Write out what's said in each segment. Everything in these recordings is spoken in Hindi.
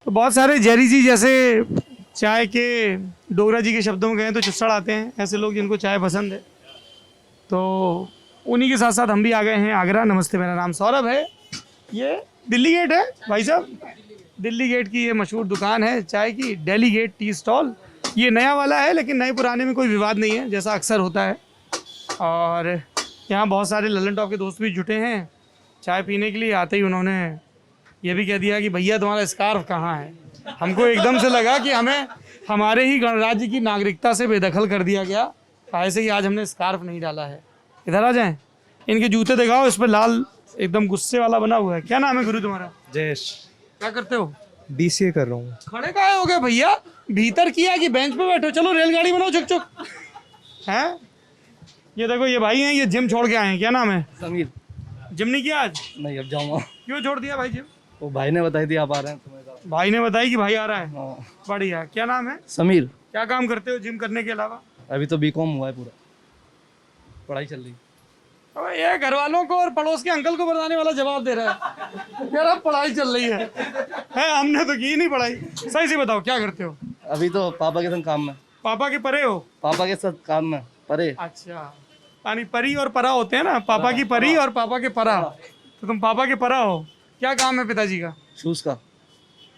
तो बहुत सारे जैरी जी जैसे चाय के डोगरा जी के शब्दों में कहें तो चुस्सड़ आते हैं, ऐसे लोग जिनको चाय पसंद है। तो उन्हीं के साथ साथ हम भी आ गए हैं आगरा। नमस्ते, मेरा नाम सौरभ है। ये दिल्ली गेट है भाई साहब, दिल्ली गेट की ये मशहूर दुकान है चाय की, दिल्ली गेट टी स्टॉल। ये नया वाला है लेकिन नए पुराने में कोई विवाद नहीं है, जैसा अक्सर होता है। और यहाँ बहुत सारे ललन टॉप के दोस्त भी जुटे हैं चाय पीने के लिए। आते ही उन्होंने ये भी कह दिया कि भैया तुम्हारा स्कार्फ कहाँ है। हमको एकदम से लगा कि हमें हमारे ही गणराज्य की नागरिकता से बेदखल कर दिया गया, ऐसे ही आज हमने स्कार्फ नहीं डाला है। इधर आ जाएं, इनके जूते दिखाओ, इस पर लाल एकदम गुस्से वाला बना हुआ है। क्या नाम है गुरु तुम्हारा? जयेश। क्या करते हो? BCA कर रहा हूँ। खड़े काहे हो गए भैया? भीतर किया कि बेंच पे बैठो? चलो रेलगाड़ी बनाओ चुक चुक। हैं? ये देखो ये भाई हैं, ये जिम छोड़ के आए हैं। क्या नाम है? समीर। जिम नहीं किया आज? नहीं, अब जाऊँगा। क्यों छोड़ दिया भाई जिम? वो भाई ने बताई थी आप आ रहे हैं, तुम्हें कहा। भाई ने बताई कि भाई आ रहा है। हाँ। बढ़िया। क्या नाम है? समीर। क्या काम करते हो जिम करने के अलावा? अभी तो BCom हुआ है, पूरा पढ़ाई चल रही। अबे ये घर वालों को और पड़ोस के अंकल को बताने वाला जवाब दे रहा है यार। अब पढ़ाई चल रही है, हमने तो की नहीं पढ़ाई। सही से बताओ क्या करते हो? अभी तो पापा के संग काम में। पापा के परे हो? पापा के साथ काम में परे। अच्छा, यानी परी और परा होते हैं ना, पापा की परी और पापा के परा। तो तुम पापा के परा हो। क्या काम है पिताजी का? शूज का।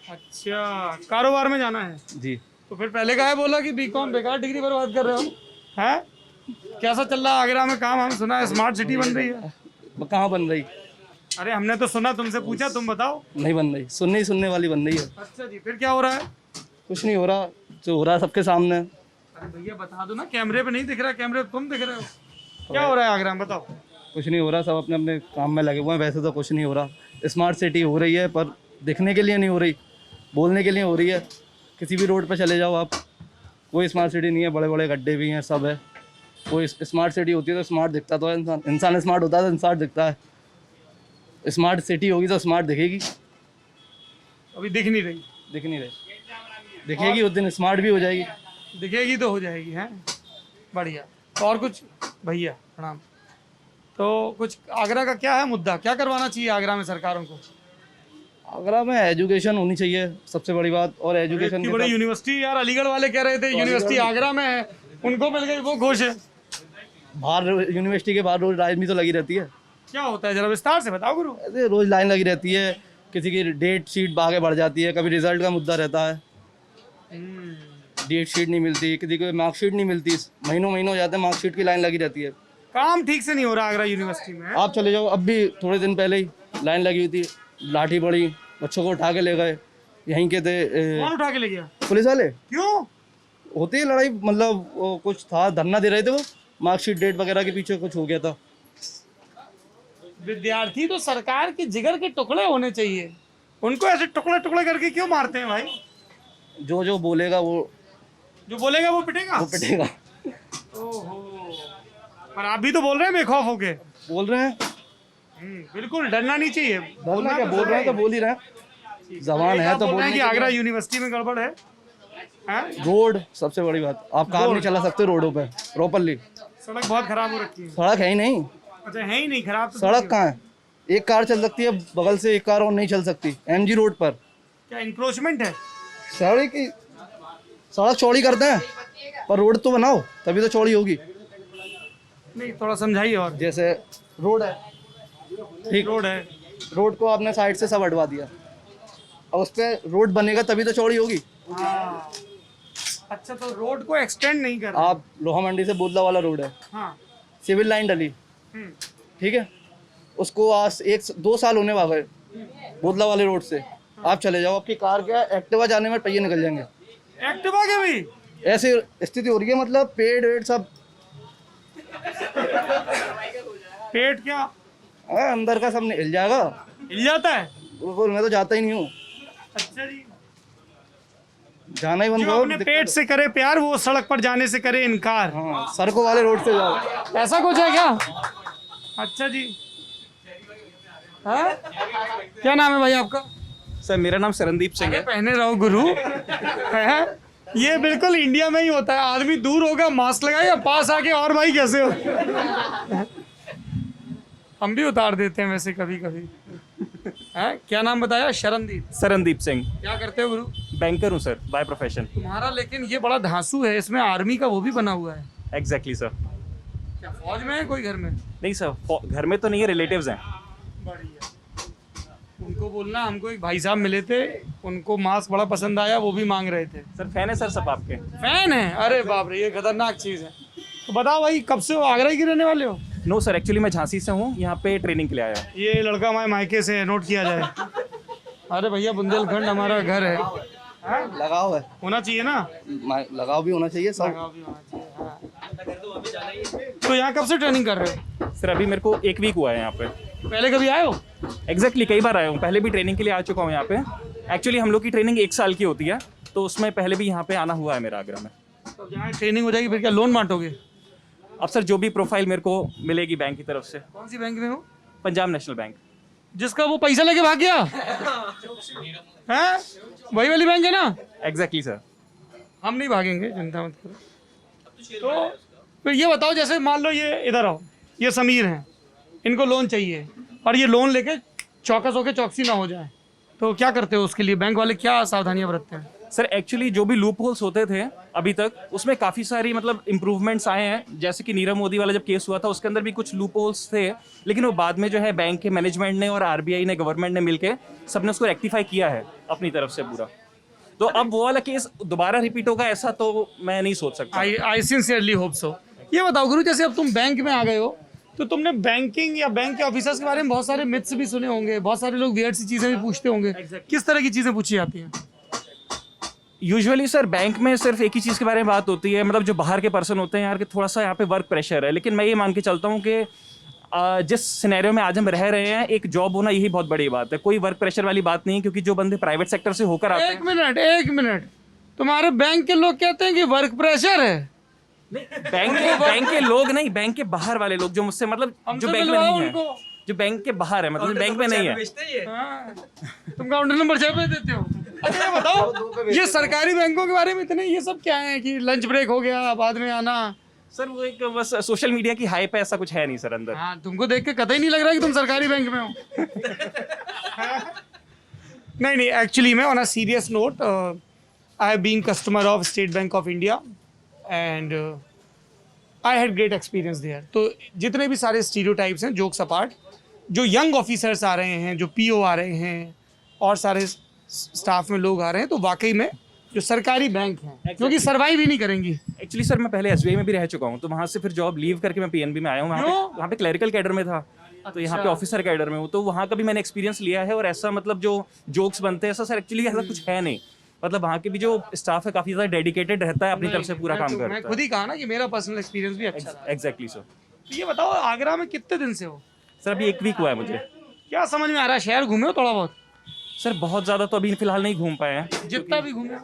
अच्छा, कारोबार में जाना है जी। तो फिर पहले काहे बोला कि BCom बेकार डिग्री बर्बाद कर रहे हो? हैं? कैसा चल रहा है आगरा में काम? हम सुना है स्मार्ट सिटी बन रही है। कहाँ बन रही? अरे हमने तो सुना, तुमसे पूछा, तुम बताओ। नहीं बन रही, सुनने वाली बन रही है। अच्छा जी, फिर क्या हो रहा है? कुछ नहीं हो रहा, जो हो रहा है सबके सामने। अरे भैया बता दो ना, कैमरे पे नहीं दिख रहा, कैमरे पे तुम दिख रहे हो। क्या हो रहा है आगरा में बताओ? कुछ नहीं हो रहा, सब अपने अपने काम में लगे हुए हैं। वैसे तो कुछ नहीं हो रहा। स्मार्ट सिटी हो रही है पर दिखने के लिए नहीं हो रही, बोलने के लिए हो रही है। किसी भी रोड पर चले जाओ आप, कोई स्मार्ट सिटी नहीं है। बड़े बड़े गड्ढे भी हैं, सब है। कोई स्मार्ट सिटी होती है तो स्मार्ट दिखता तो है इंसान स्मार्ट होता है तो स्मार्ट दिखता है। स्मार्ट सिटी होगी तो स्मार्ट दिखेगी। अभी दिख नहीं रही। दिख नहीं रही, दिखेगी उस दिन स्मार्ट भी हो जाएगी। दिखेगी तो हो जाएगी। हैं, बढ़िया। तो और कुछ? भैया प्रणाम। तो कुछ आगरा का क्या है मुद्दा? क्या करवाना चाहिए आगरा में सरकारों को? आगरा में एजुकेशन होनी चाहिए सबसे बड़ी बात। और एजुकेशन इतनी के बड़ी साथ यूनिवर्सिटी, यार अलीगढ़ वाले कह रहे थे यूनिवर्सिटी आगरा में है, उनको मिल गई, वो खुश है। बाहर यूनिवर्सिटी के बाहर रोज लाइन भी तो लगी रहती है। क्या होता है जरा विस्तार से बताओ गुरु। ऐसे रोज लाइन लगी रहती है, किसी की डेट शीट आगे बढ़ जाती है, कभी रिजल्ट का मुद्दा रहता है, डेट शीट नहीं मिलती, किसी को मार्कशीट नहीं मिलती, महीनों महीनों हो जाते हैं, मार्कशीट की लाइन लगी रहती है। काम ठीक से नहीं हो रहा आगरा यूनिवर्सिटी में। आप चले जाओ, अब भी थोड़े दिन पहले ही लाइन लगी हुई थी, लाठी पड़ी, बच्चों को उठा के ले गए। यहीं के थे कौन उठा के ले गया? पुलिस वाले। क्यों? होती है लड़ाई, मतलब वो कुछ था, धरना दे रहे थे, वो मार्कशीट डेट वगैरह के पीछे कुछ हो गया था। विद्यार्थी तो सरकार के जिगर के टुकड़े होने चाहिए, उनको ऐसे टुकड़े टुकड़े करके क्यों मारते हैं भाई? जो जो बोलेगा वो, जो बोलेगा वो पिटेगा। वो पिटेगा। ओहो, पर आप भी तो बोल रहे हैं बेखौफ होके। बोल रहे हैं, बिल्कुल डरना नहीं चाहिए। बोलना क्या, बोल रहे हैं तो बोल ही रहे हैं, जबान है तो बोल रहे हैं बोलने कि की। आगरा यूनिवर्सिटी में गड़बड़ है। हैं? रोड सबसे बड़ी बात, आप कार नहीं चला सकते रोडों पे प्रॉपरली। सड़क बहुत खराब हो रखी है। सड़क है ही नहीं। अच्छा, है ही नहीं, खराब तो सड़क कहाँ है? एक कार चल सकती है बगल से, एक कार और नहीं चल सकती MG रोड पर। क्या इंक्रोचमेंट है? सड़क चौड़ी करते हैं पर रोड तो बनाओ, तभी तो चौड़ी होगी। नहीं, थोड़ा समझाइए। और जैसे रोड है, ठीक, रोड है, रोड को आपने साइड से सब हटवा दिया, और उस पर रोड बनेगा तभी तो चौड़ी होगी। हाँ। अच्छा, तो रोड को एक्सटेंड नहीं कर। आप लोहा मंडी से बोदला वाला रोड है, हाँ। सिविल लाइन डली, ठीक है, उसको आज 1-2 साल होने वाले बोदला वाले रोड से। आप चले जाओ, आपकी कार क्या एक्टिवा जाने में पहिए निकल जाएंगे। एक्टिवा के भी ऐसी स्थिति हो रही है, मतलब पेड़ वेड़ सब। पेट क्या अंदर का सब हिल जाएगा। हिल जाता है? बिल्कुल, मैं तो जाता ही नहीं हूँ। अच्छा जी। जाना ही बंद जो करो। अपने पेट से करे प्यार, वो सड़क पर जाने से करे इनकार। हाँ, सड़कों वाले रोड से जाओ। ऐसा कुछ है क्या? अच्छा जी। हाँ? क्या नाम है भाई आपका? सर मेरा नाम शरणदीप सिंह है। पहने रहो गुरु। है? ये बिल्कुल इंडिया में ही होता है, आदमी दूर होगा मास्क लगाए, या पास आके और भाई कैसे हो। हम भी उतार देते हैं वैसे कभी कभी। हैं, क्या नाम बताया? शरणदीप। सरनदीप सिंह। क्या करते हो गुरु? बैंकर हूँ सर बाय प्रोफेशन। तुम्हारा लेकिन ये बड़ा धांसू है, इसमें आर्मी का वो भी बना हुआ है। Exactly sir. क्या फौज में है कोई घर में? नहीं सर, घर में तो नहीं है, रिलेटिव्स हैं। बढ़िया। उनको बोलना हमको एक भाई साहब मिले थे, उनको मास्क बड़ा पसंद आया, वो भी मांग रहे थे। सर फैन है सर सब आपके। फैन है? अरे बाप रे, ये खतरनाक चीज़ है। तो बताओ भाई, कब से हो? आगरा ही के रहने वाले हो? नो सर, एक्चुअली मैं झांसी से हूँ, यहाँ पे ट्रेनिंग के लिए आया हूँ। ये लड़का हमारे मायके से है, नोट किया जाए। अरे भैया, बुंदेलखंड हमारा घर है। लगाव है, होना चाहिए ना? लगाव भी होना चाहिए सब। लगाव भी होना चाहिए, हाँ। तो यहाँ कब से ट्रेनिंग कर रहे हो? सर अभी मेरे को 1 वीक हुआ है यहाँ पे। पहले कभी आए हो? एग्जैक्टली कई बार आया हूँ, पहले भी ट्रेनिंग के लिए आ चुका हूँ यहाँ पे। एक्चुअली हम लोग की ट्रेनिंग 1 साल की होती है, तो उसमें पहले भी यहाँ पे आना हुआ है मेरा आगरा में। तो यहाँ ट्रेनिंग हो जाएगी फिर क्या लोन बांटोगे? अब सर जो भी प्रोफाइल मेरे को मिलेगी बैंक की तरफ से। कौन सी बैंक में हो? Punjab national bank. जिसका वो पैसा लेके भाग गया है, वही वाली बैंक है ना? Exactly sir. हम नहीं भागेंगे, चिंता मत करो। तो फिर ये बताओ, जैसे मान लो ये इधर आओ, ये समीर हैं, इनको लोन चाहिए और ये लोन लेके चौकस होके चौकसी ना हो जाए, तो क्या करते हो उसके लिए? बैंक वाले क्या सावधानियां बरतते हैं? सर एक्चुअली जो भी लूप होल्स होते थे अभी तक, उसमें काफ़ी सारी मतलब इम्प्रूवमेंट्स आए हैं। जैसे कि नीरव मोदी वाला जब केस हुआ था, उसके अंदर भी कुछ लूप होल्स थे, लेकिन वो बाद में जो है बैंक के मैनेजमेंट ने और आरबीआई ने, गवर्नमेंट ने मिलके सबने उसको रेक्टिफाई किया है अपनी तरफ से पूरा। तो अब वो वाला केस दोबारा रिपीट होगा ऐसा तो मैं नहीं सोच सकता। I sincerely hope so. ये बताओ गुरु, जैसे अब तुम बैंक में आ गए हो, तो तुमने बैंकिंग या बैंक के ऑफिसर्स के बारे में बहुत सारे मिथ्स भी सुने होंगे, बहुत सारे लोग वियर्ड सी चीज़ें भी पूछते होंगे। किस तरह की चीज़ें पूछी जाती हैं? यूजुअली सर बैंक में सिर्फ एक ही चीज़ के बारे में बात होती है, मतलब जो बाहर के पर्सन होते हैं यार, कि थोड़ा सा यहाँ पे वर्क प्रेशर है। लेकिन मैं ये मान के चलता हूँ कि जिस सिनेरियो में आज हम रह रहे हैं, एक जॉब होना यही बहुत बड़ी बात है। कोई वर्क प्रेशर वाली बात नहीं है, क्योंकि जो बंदे प्राइवेट सेक्टर से होकर आते हैं। एक मिनट, तुम्हारे बैंक के लोग कहते हैं कि वर्क प्रेशर है। बैंक के लोग नहीं, बैंक के बाहर वाले लोग जो मुझसे मतलब जो बैंक में नहीं है, जो बैंक के बाहर है, मतलब बैंक में नहीं है। हाँ, तुम काउंटर नंबर 6 पे देते हो। अच्छा ये बताओ, ये सरकारी बैंकों के बारे में इतने ये सब क्या है कि लंच ब्रेक हो गया बाद में आना? सर वो एक बस सोशल मीडिया की हाइप है, ऐसा कुछ है नहीं सर अंदर। हाँ, तुमको देख के कतई नहीं लग रहा कि तुम सरकारी बैंक में हो। नहीं, एक्चुअली मैं on a serious note, I have been customer of State Bank of India and I had great experience there. तो जितने भी सारे स्टीरियोटाइप्स हैं, जोक्स अपार्ट, जो यंग ऑफिसर्स आ रहे हैं, जो पीओ आ रहे हैं और सारे स्टाफ में लोग आ रहे हैं, तो वाकई में जो सरकारी बैंक हैं क्योंकि सर्वाइव ही नहीं करेंगी। एक्चुअली सर मैं पहले एसबीआई में भी रह चुका हूँ, तो वहाँ से फिर जॉब लीव करके मैं पीएनबी में आया हूँ। वहाँ पे क्लरिकल कैडर में था, तो यहाँ पे ऑफिसर कैडर में हूँ, तो वहाँ का भी मैंने एक्सपीरियंस लिया है। और ऐसा मतलब जो जोक्स बनते हैं, ऐसा सर एक्चुअली ऐसा कुछ है नहीं। मतलब वहाँ के भी जो स्टाफ है काफ़ी ज़्यादा डेडिकेटेड रहता है, अपनी तरफ से पूरा काम करता है। मैं खुद ही कहा ना कि मेरा पर्सनल एक्सपीरियंस भी अच्छा रहा। Exactly sir. तो ये बताओ, आगरा में कितने दिन से हो? सर अभी 1 वीक हुआ है मुझे। क्या समझ में आ रहा है? शहर घूमे हो थोड़ा बहुत? सर बहुत ज़्यादा तो अभी फिलहाल नहीं घूम पाए हैं। जितना भी घूमे हो।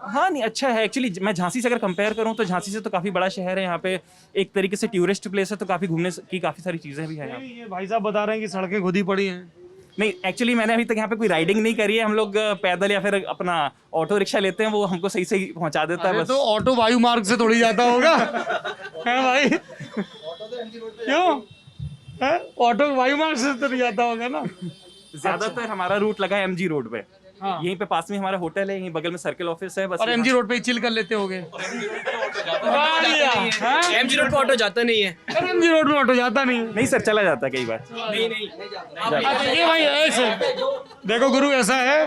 हाँ नहीं, अच्छा है एक्चुअली। मैं झांसी से अगर कंपेयर करूँ तो झांसी से तो काफ़ी बड़ा शहर है, यहाँ पे एक तरीके से टूरिस्ट प्लेस है, तो काफ़ी घूमने की काफ़ी सारी चीज़ें भी हैं यहाँ। ये भाई साहब बता रहे हैं कि सड़कें खुद ही पड़ी हैं। नहीं एक्चुअली मैंने अभी तक यहाँ पे कोई राइडिंग नहीं करी है। हम लोग पैदल या फिर अपना ऑटो रिक्शा लेते हैं, वो हमको सही सही पहुँचा देता है बस। तो ऑटो वायु मार्ग से थोड़ी जाता होगा है भाई? क्यों है? ऑटो वायु मार्ग से तो नहीं जाता होगा ना? ज्यादातर हमारा रूट लगा है एमजी रोड पे। हाँ। यहीं पे पास में हमारा होटल है, यहीं बगल में सर्कल ऑफिस है बस। और एमजी रोड पे ही चिल कर लेते होगे? एमजी रोड पे ऑटो जाता नहीं है। एमजी रोड में ऑटो जाता नहीं? नहीं सर, चला जाता है कई बार। नहीं अच्छा, ये भाई ऐसे देखो गुरु, ऐसा है,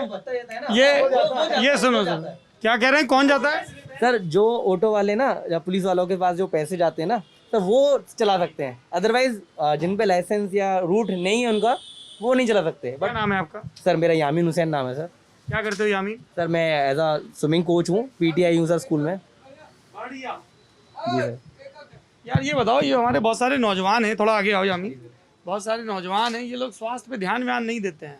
ये सुनो क्या कह रहे हैं, कौन जाता है? सर, जो ऑटो वाले ना या पुलिस वालों के पास जो पैसे जाते हैं ना, तो वो चला सकते हैं। अदरवाइज जिन पे लाइसेंस या रूट नहीं है उनका, वो नहीं चला सकते। क्या नाम है आपका? सर मेरा यामीन हुसैन नाम है सर। क्या करते हो यामीन? सर मैं एज अ स्विमिंग कोच हूँ, पीटीआई हूँ सर स्कूल में। जी सर। यार ये बताओ, ये हमारे बहुत सारे नौजवान हैं, थोड़ा आगे आओ यामीन। बहुत सारे नौजवान हैं, ये लोग स्वास्थ्य पे ध्यान नहीं देते हैं।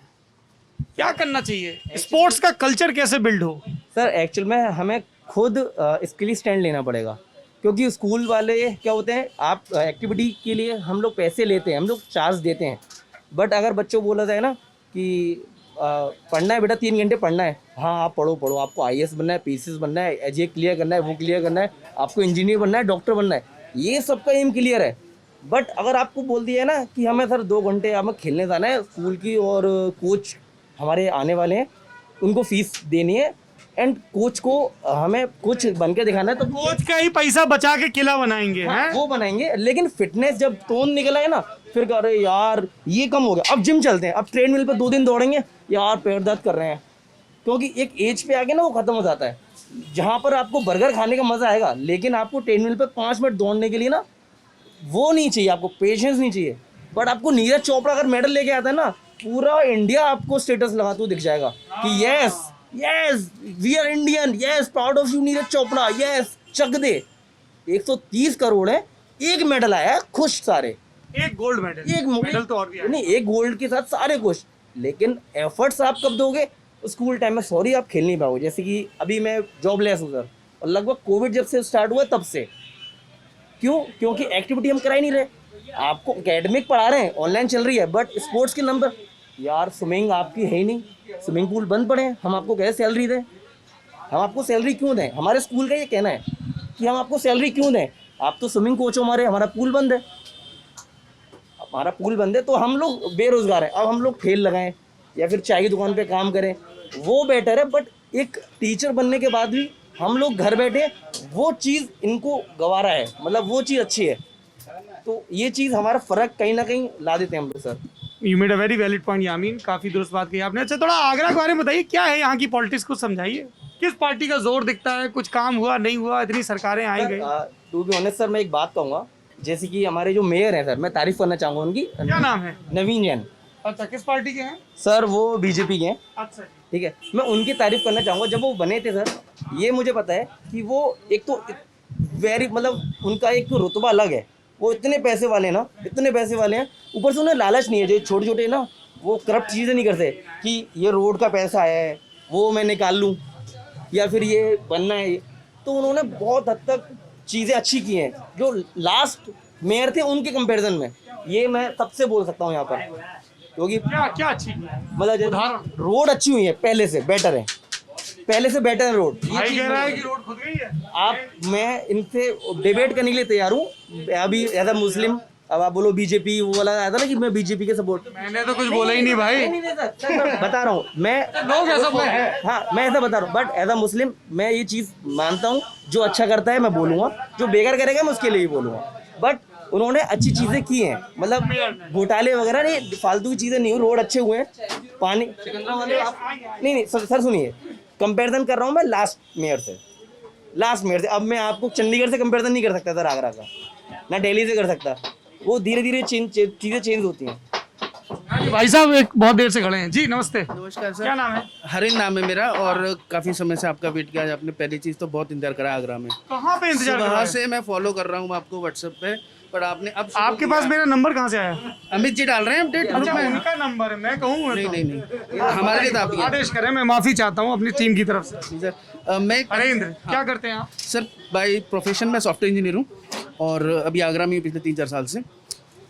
क्या करना चाहिए? स्पोर्ट्स का कल्चर कैसे बिल्ड हो? सर एक्चुअल में हमें खुद इसके लिए स्टैंड लेना पड़ेगा, क्योंकि स्कूल वाले क्या होते हैं, आप एक्टिविटी के लिए हम लोग पैसे लेते हैं, हम लोग चार्ज देते हैं। बट अगर बच्चों को बोला जाए ना कि पढ़ना है बेटा, 3 घंटे पढ़ना है, हाँ आप पढ़ो, आपको आईएएस बनना है, पीसीएस बनना है, ये क्लियर करना है, वो क्लियर करना है, आपको इंजीनियर बनना है, डॉक्टर बनना है, ये सबका एम क्लियर है, बट अगर आपको बोल दिया है ना कि हमें सर 2 घंटे हमें खेलने जाना है स्कूल की, और कोच हमारे आने वाले हैं, उनको फीस देनी है, एंड कोच को हमें कुछ बन के दिखाना है, तो कोच का ही पैसा बचा के किला बनाएंगे हैं। वो बनाएंगे। लेकिन फिटनेस जब टोन निकला है ना, फिर कह रहे यार ये कम हो गया, अब जिम चलते हैं, अब ट्रेडमिल पे 2 दिन दौड़ेंगे, यार पैर दर्द कर रहे हैं। क्योंकि एक एज पे आके ना वो खत्म हो जाता है, जहाँ पर आपको बर्गर खाने का मजा आएगा, लेकिन आपको ट्रेडमिल पे 5 मिनट दौड़ने के लिए ना वो नहीं चाहिए, आपको पेशेंस नहीं चाहिए। बट आपको नीरज चोपड़ा अगर मेडल लेके आता है ना, पूरा इंडिया आपको स्टेटस लगाते हुए दिख जाएगा कि yes yes we are Indian, yes proud of you Neeraj Chopra, yes चक दे। 130 करोड़ है, एक मेडल आया है, खुश सारे। एक गोल्ड मेडल, एक मेडल तो और भी आए। नहीं, एक गोल्ड के साथ सारे खुश। लेकिन एफर्ट्स आप कब दोगे? स्कूल टाइम में सॉरी आप खेल नहीं पाओगे। जैसे कि अभी मैं जॉबलेस हूँ सर, और लगभग कोविड जब से स्टार्ट हुआ तब से। क्यों? क्योंकि एक्टिविटी हम करा ही नहीं रहे। आपको एकेडमिक पढ़ा रहे हैं, ऑनलाइन चल रही है, बट स्पोर्ट्स के नंबर, यार स्विमिंग आपकी है ही नहीं, स्विमिंग पूल बंद पड़े हैं, हम आपको कैसे सैलरी दें? हम आपको सैलरी क्यों दें? हमारे स्कूल का ये कहना है कि हम आपको सैलरी क्यों दें? आप तो स्विमिंग कोच हो हमारे, हमारा पूल बंद है, हमारा पूल बंद है, तो हम लोग बेरोजगार हैं। अब हम लोग ठेल लगाएं या फिर चाय की दुकान पे काम करें, वो बेटर है। बट एक टीचर बनने के बाद भी हम लोग घर बैठे, वो चीज़ इनको गवारा है, मतलब वो चीज़ अच्छी है। तो ये चीज़ हमारा फ़र्क कहीं ना कहीं ला देते हैं हम लोग sir. You made a very valid point Yamin, काफ़ी दुरुस्त बात कही आपने। अच्छा, थोड़ा आगरा के बारे में बताइए, क्या है यहाँ की पॉलिटिक्स, कुछ समझाइए। किस पार्टी का जोर दिखता है, कुछ काम हुआ नहीं हुआ, इतनी सरकारें आई गई? टू बी ऑनेस्ट सर, मैं एक बात कहूँगा, जैसे कि हमारे जो मेयर हैं सर, मैं तारीफ करना चाहूँगा उनकी। क्या नाम है? नवीन जैन अच्छा, किस पार्टी के हैं? सर, वो बीजेपी के हैं। अच्छा, ठीक है, मैं उनकी तारीफ करना चाहूँगा। जब वो बने थे सर, ये मुझे पता है कि वो एक तो वेरी, मतलब उनका एक तो रुतबा अलग है। वो इतने पैसे वाले हैं ना, इतने पैसे वाले हैं, ऊपर से उन्हें लालच नहीं है। जो छोटे छोटे ना, वो करप्ट चीज़ें नहीं करते कि ये रोड का पैसा है वो मैं निकाल लूँ, या फिर ये बनना है। तो उन्होंने बहुत हद तक चीज़ें अच्छी की हैं, जो लास्ट मेयर थे उनके कंपैरिजन में। ये मैं सबसे बोल सकता हूँ यहाँ पर, क्योंकि क्या क्या अच्छी है? मतलब जैसे रोड अच्छी हुई है, पहले से बेटर है, पहले से बेटर है रोड। ये भाई चीज़ कह रहा है कि रोड खुद गई है। मैं इनसे डिबेट करने के लिए तैयार हूँ। अभी एज अ मुस्लिम, अब आप बोलो बीजेपी, वो वाला आया था ना कि मैं बीजेपी के सपोर्ट, मैंने तो कुछ बोला ही नहीं भाई। नहीं, सर, मैं बता रहा हूँ मैं, लोग ऐसा बोल रहे हैं। हाँ मैं ऐसा बता रहा हूँ, बट एज अ मुस्लिम मैं ये चीज़ मानता हूँ, जो अच्छा करता है मैं बोलूँगा, जो बेकार करेगा मैं उसके लिए ही बोलूँगा। बट उन्होंने अच्छी चीज़ें की हैं, मतलब घोटाले वगैरह नहीं, फालतू की चीज़ें नहीं हुई, रोड अच्छे हुए हैं, पानी। नहीं सर सुनिए, कंपैरिजन कर रहा हूँ मैं लास्ट मेयर से। अब मैं आपको चंडीगढ़ से कंपैरिजन नहीं कर सकता सर, आगरा का, ना दिल्ली से कर सकता। वो धीरे धीरे चीज़ें चेंज होती हैं। भाई साहब एक बहुत देर से खड़े हैं जी, नमस्ते। नमस्कार सर। क्या नाम है? हरिन नाम है मेरा, और काफ़ी समय से आपका वेट किया। आज आपने पहली चीज़ तो बहुत इंतजार करा आगरा में, कहाँ पे इंतजार कर रहे वहाँ हैं? से मैं फॉलो कर रहा हूँ आपको व्हाट्सएप पे, पर आपने अब आपके पास मेरा नंबर कहाँ से आया? अमित जी डाल रहे हैं अपडेट ग्रुप अच्छा, में। उनका नंबर है, मैं कहूँ नहीं हमारे लिए तो आप ही हैं। आदेश करें, मैं माफी चाहता हूँ अपनी टीम की तरफ से। सर मैं हरेंद्र, क्या करते हैं आप? सर बाय प्रोफेशन मैं सॉफ्टवेयर इंजीनियर हूँ, और अभी आगरा में हूँ पिछले 3-4 साल से।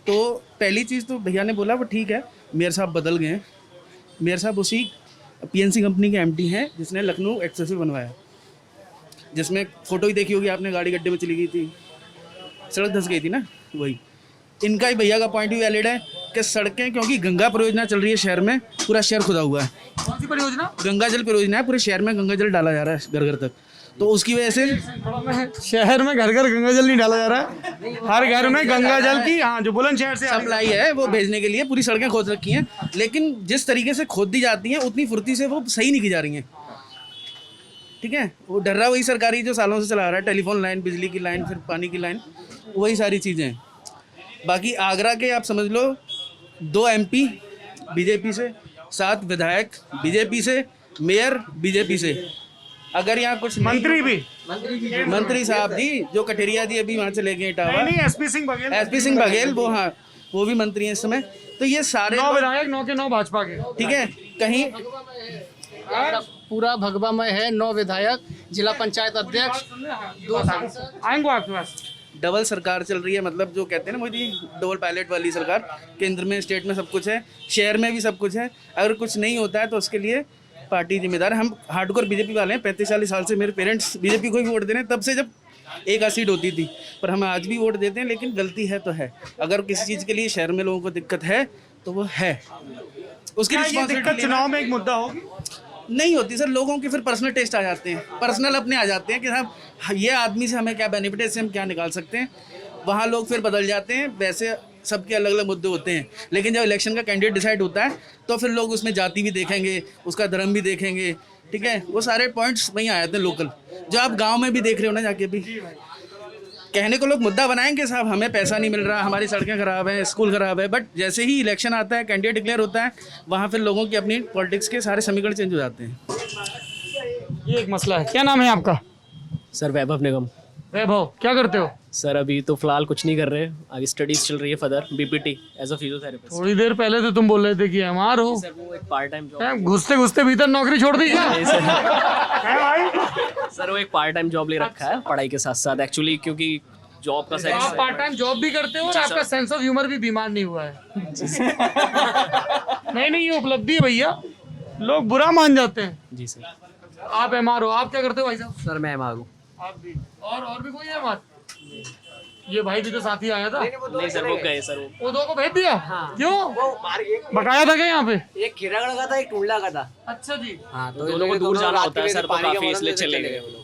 तो पहली चीज़ तो भैया ने बोला वो ठीक है, मेयर साहब बदल गए हैं। मेयर साहब उसी PNC कंपनी के MD हैं जिसने लखनऊ एक्सेसिव बनवाया, जिसमें फ़ोटो ही देखी होगी आपने, गाड़ी गड्ढे में चली गई थी, सड़क धंस गई थी ना, वही। इनका ही भैया का पॉइंट भी वैलिड है कि सड़कें, क्योंकि गंगा परियोजना चल रही है शहर में, पूरा शहर खुदा हुआ है। कौन सी परियोजना? गंगा जल परियोजना है, पूरे शहर में गंगा जल डाला जा रहा है घर घर तक। तो उसकी वजह से शहर में घर घर गंगा जल नहीं डाला जा रहा है, हर घर में गंगा जल की, हाँ, जो बुलंदशहर से सप्लाई है वो भेजने के लिए पूरी सड़कें खोद रखी हैं, लेकिन जिस तरीके से खोद दी जाती हैं उतनी फुर्ती से वो सही नहीं की जा रही हैं। ठीक है, वो डर्रा वही सरकारी जो सालों से चला रहा है, टेलीफोन लाइन, बिजली की लाइन, फिर पानी की लाइन, वही सारी चीज़ें हैं। बाकी आगरा के आप समझ लो 2 MP बीजेपी से, 7 विधायक बीजेपी से, मेयर बीजेपी से। अगर यहाँ कुछ मंत्री भी, मंत्री साहब जी जो कठेरिया जी अभी वहाँ चले गए इटावा, नहीं SP सिंह बघेल, SP सिंह बघेल, वो हाँ वो भी मंत्री हैं इस समय। तो ये सारे 9 विधायक, 9 के 9 भाजपा के। ठीक है, कहीं पूरा भगवामय है। 9 विधायक, जिला पंचायत अध्यक्ष, 2 सांसद। आएंगे आपके पास। डबल सरकार चल रही है, मतलब जो कहते हैं ना मोदी, डबल पायलट वाली सरकार। केंद्र में, स्टेट में सब कुछ है, शहर में भी सब कुछ है। अगर कुछ नहीं होता है तो उसके लिए पार्टी जिम्मेदार है। हम हार्डकोर बीजेपी वाले हैं, 35-40 साल से मेरे पेरेंट्स बीजेपी को ही वोट दे रहे हैं, तब से जब एक सीट होती थी, पर हम आज भी वोट देते हैं, लेकिन गलती है तो है। अगर किसी चीज़ के लिए शहर में लोगों को दिक्कत है तो वो है, उसकी क्या ये दिक्कत रिस्पॉन्सिबिलिटी चुनाव में एक मुद्दा होगी? नहीं होती सर। लोगों के फिर पर्सनल टेस्ट आ जाते हैं, पर्सनल अपने आ जाते हैं कि साहब ये आदमी से हमें क्या बेनिफिट है, इससे हम क्या निकाल सकते हैं। वहाँ लोग फिर बदल जाते हैं। वैसे सबके अलग अलग मुद्दे होते हैं, लेकिन जब इलेक्शन का कैंडिडेट डिसाइड होता है तो फिर लोग उसमें जाति भी देखेंगे, उसका धर्म भी देखेंगे, ठीक है। वो सारे पॉइंट्स वहीं आ जाते हैं लोकल, जो आप गांव में भी देख रहे हो ना जाके भी। कहने को लोग मुद्दा बनाएंगे साहब हमें पैसा नहीं मिल रहा, हमारी सड़कें ख़राब हैं, स्कूल ख़राब है, बट जैसे ही इलेक्शन आता है, कैंडिडेट डिक्लेयर होता है, वहाँ फिर लोगों की अपनी पॉलिटिक्स के सारे समीकरण चेंज हो जाते हैं। ये एक मसला है। क्या नाम है आपका? सर वैभव निगम। वैभव, क्या करते हो? सर अभी तो फिलहाल कुछ नहीं कर रहे, आगे स्टडीज चल रही है further BPT as a physiotherapist. थोड़ी देर पहले तो तुम बोल रहे थे कि एमआर हो। सर वो एक पार्ट टाइम जॉब। हैं, घुसते घुसते भीतर नौकरी छोड़ दी क्या? नहीं सर, हैं भाई? सर वो एक पार्ट टाइम जॉब ले रखा है पढ़ाई के साथ साथ, एक्चुअली क्योंकि जॉब का आप सेक्स। पार्ट टाइम जॉब भी करते हो और आपका सेंस ऑफ ह्यूमर भी बीमार नहीं हुआ है। नहीं नहीं, ये उपलब्धि है भैया, लोग बुरा मान जाते हैं। जी सर। आप एमआर हो, आप क्या करते हो भाई साहब? सर मैं एमआर हूँ। आप भी? और भी कोई है एमआर? ये भाई भी तो साथ ही आया था। नहीं सर वो गए सर वो। दो को भेज दिया? क्यों? बकाया था क्या यहाँ पे? एक खीरागढ़ का था, एक टुंडला का था। अच्छा जी। हाँ, तो दोनों को दूर जाना रात होता है के सर, तो पानी के काफी बदल इसलिए में चले गए वो लोग।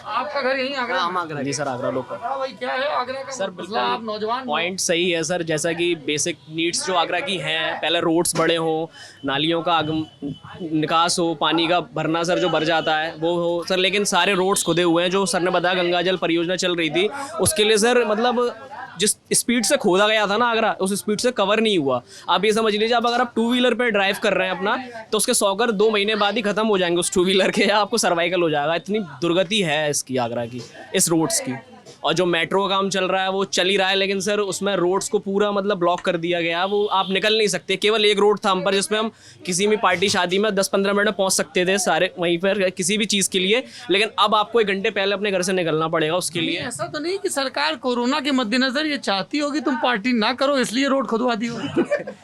आपका घर यहीं आगरा? हाँ, हम आगरा जी सर आगरा लोकल। हाँ भाई, क्या है आगरा का सर मसला? आप नौजवान हो। पॉइंट सही है सर, जैसा कि बेसिक नीड्स जो आगरा की हैं, पहले रोड्स बड़े हों, नालियों का निकास हो, पानी का भरना सर जो भर जाता है वो हो सर, लेकिन सारे रोड्स खुदे हुए हैं। जो सर ने बताया गंगा जल परियोजना चल रही थी, उसके लिए सर मतलब जिस स्पीड से खोदा गया था ना आगरा, उस स्पीड से कवर नहीं हुआ। आप ये समझ लीजिए, आप अगर आप टू व्हीलर पे ड्राइव कर रहे हैं अपना, तो उसके 100 घर 2 महीने बाद ही खत्म हो जाएंगे उस टू व्हीलर के, या आपको सर्वाइकल हो जाएगा। इतनी दुर्गति है इसकी आगरा की, इस रोड्स की। और जो मेट्रो का काम चल रहा है वो चल ही रहा है, लेकिन सर उसमें रोड्स को पूरा मतलब ब्लॉक कर दिया गया। वो आप निकल नहीं सकते। केवल एक रोड था हम पर जिसमें हम किसी भी पार्टी शादी में 10-15 मिनट में पहुंच सकते थे सारे वहीं पर किसी भी चीज़ के लिए, लेकिन अब आपको 1 घंटे पहले अपने घर से निकलना पड़ेगा उसके लिए। ऐसा तो नहीं कि सरकार कोरोना के मद्देनजर ये चाहती होगी तुम पार्टी ना करो इसलिए रोड खुदवा दी हो?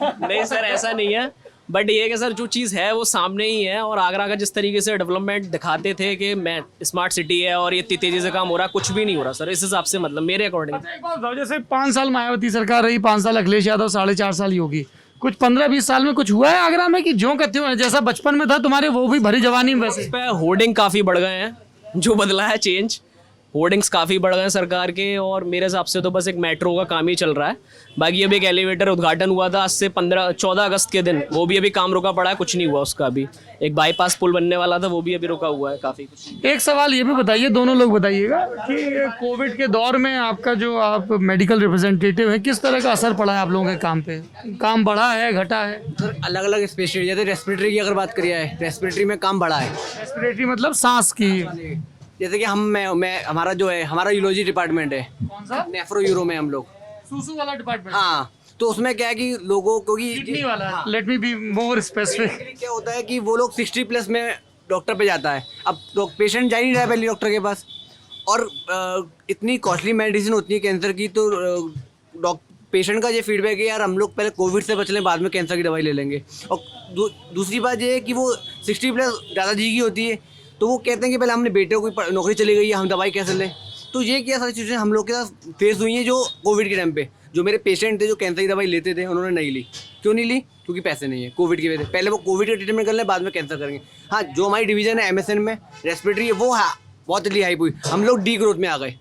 नहीं सर ऐसा नहीं है, बट ये है कि सर जो चीज़ है वो सामने ही है। और आगरा का जिस तरीके से डेवलपमेंट दिखाते थे कि मैं स्मार्ट सिटी है और ये इतनी तेज़ी से काम हो रहा है, कुछ भी नहीं हो रहा सर इस हिसाब से, मतलब मेरे अकॉर्डिंग। एक बात बताओ, जैसे 5 साल मायावती सरकार रही, 5 साल अखिलेश यादव, 4.5 साल ही होगी, कुछ 15-20 साल में कुछ हुआ है आगरा में कि जो कहते हो जैसा बचपन में था तुम्हारे वो भी भरी जवानी में वैसे? इस पे होर्डिंग काफ़ी बढ़ गए हैं, जो बदला है चेंज, होर्डिंग्स काफ़ी बढ़ गए हैं सरकार के। और मेरे हिसाब से तो बस एक मेट्रो का काम ही चल रहा है। बाकी अभी एक एलिवेटर उद्घाटन हुआ था आज से 14 अगस्त के दिन, वो भी अभी काम रुका पड़ा है, कुछ नहीं हुआ उसका अभी। एक बाईपास पुल बनने वाला था, वो भी अभी रुका हुआ है काफ़ी कुछ। एक सवाल ये भी बताइए, दोनों लोग बताइएगा कि कोविड के दौर में आपका जो आप मेडिकल रिप्रेजेंटेटिव है, किस तरह का असर पड़ा है आप लोगों के काम पे? काम बढ़ा है, घटा है? सर अलग अलग स्पेशलिटी, जैसे रेस्पिरेटरी की अगर बात करिए है, रेस्पिरेटरी में काम बढ़ा है। रेस्पिरेटरी मतलब सांस की? जैसे कि मैं हमारा जो है, हमारा यूरोलॉजी डिपार्टमेंट है, कौन सा? नेफ्रो यूरो में हम लोग। सूसू वाला डिपार्टमेंट? हाँ, तो उसमें क्या है कि लोगों को किडनी वाला? Let me be more specific. क्या होता है कि वो लोग 60+ में डॉक्टर पे जाता है। अब तो पेशेंट जा ही नहीं रहा है पहले डॉक्टर के पास, और इतनी कॉस्टली मेडिसिन होती है कैंसर की, तो पेशेंट का ये फीडबैक है यार हम लोग पहले कोविड से बच लें, बाद में कैंसर की दवाई ले लेंगे। और दूसरी बात ये है कि वो 60+ दादाजी की होती है, तो वो कहते हैं कि पहले हमने बेटे को कोई नौकरी चली गई है, हम दवाई कैसे लें। तो ये क्या सारी चीज़ें हम लोग के साथ फेस हुई हैं। जो कोविड के टाइम पे जो मेरे पेशेंट थे जो कैंसर की दवाई लेते थे, उन्होंने नहीं ली। क्यों नहीं ली? क्योंकि पैसे नहीं है कोविड की वजह से। पहले वो कोविड का ट्रीटमेंट कर लें, बाद में कैंसर करेंगे। हाँ, जो हमारी डिवीजन है MSN में रेस्पिरेटरी है, वो हाँ बहुत जल्दी हाइप हुई, हम लोग डी ग्रोथ में आ गए।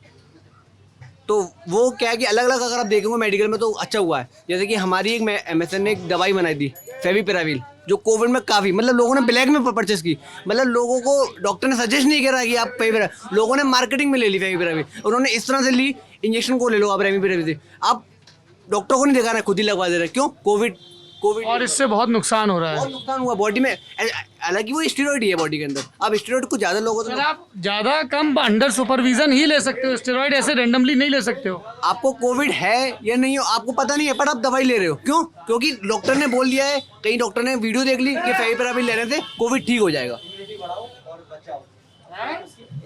तो वो क्या है कि अलग अलग अगर आप देखेंगे मेडिकल में तो अच्छा हुआ है। जैसे कि हमारी एक MSN ने एक दवाई बनाई थी फेविपिराविल, जो कोविड में काफ़ी मतलब लोगों ने ब्लैक में परचेस की। मतलब लोगों को डॉक्टर ने सजेस्ट नहीं करा कि आप फेविपिराविल, लोगों ने मार्केटिंग में ले ली फेविपिराविल। उन्होंने इस तरह से ली, इंजेक्शन को ले लो आप रेमडेसिविर से, आप डॉक्टर को नहीं दिखा रहे, खुद ही लगवा दे रहे। क्यों? कोविड और इससे बहुत नुकसान हो रहा है। बहुत नुकसान हुआ बॉडी में। हालांकि वो स्टेरॉइड ही है बॉडी के अंदर। अब स्टेरॉइड को ज़्यादा लोगों सर आप ज़्यादा कम अंडर सुपरविजन ही ले सकते हो, स्टेरॉइड ऐसे रैंडमली नहीं ले सकते हो। आपको कोविड है या नहीं हो आपको पता नहीं है, पर आप दवाई ले रहे हो। क्यों? क्योंकि डॉक्टर ने बोल दिया है, कई डॉक्टर ने वीडियो देख ली कि फेविपिराविल लेने से कोविड ठीक हो जाएगा।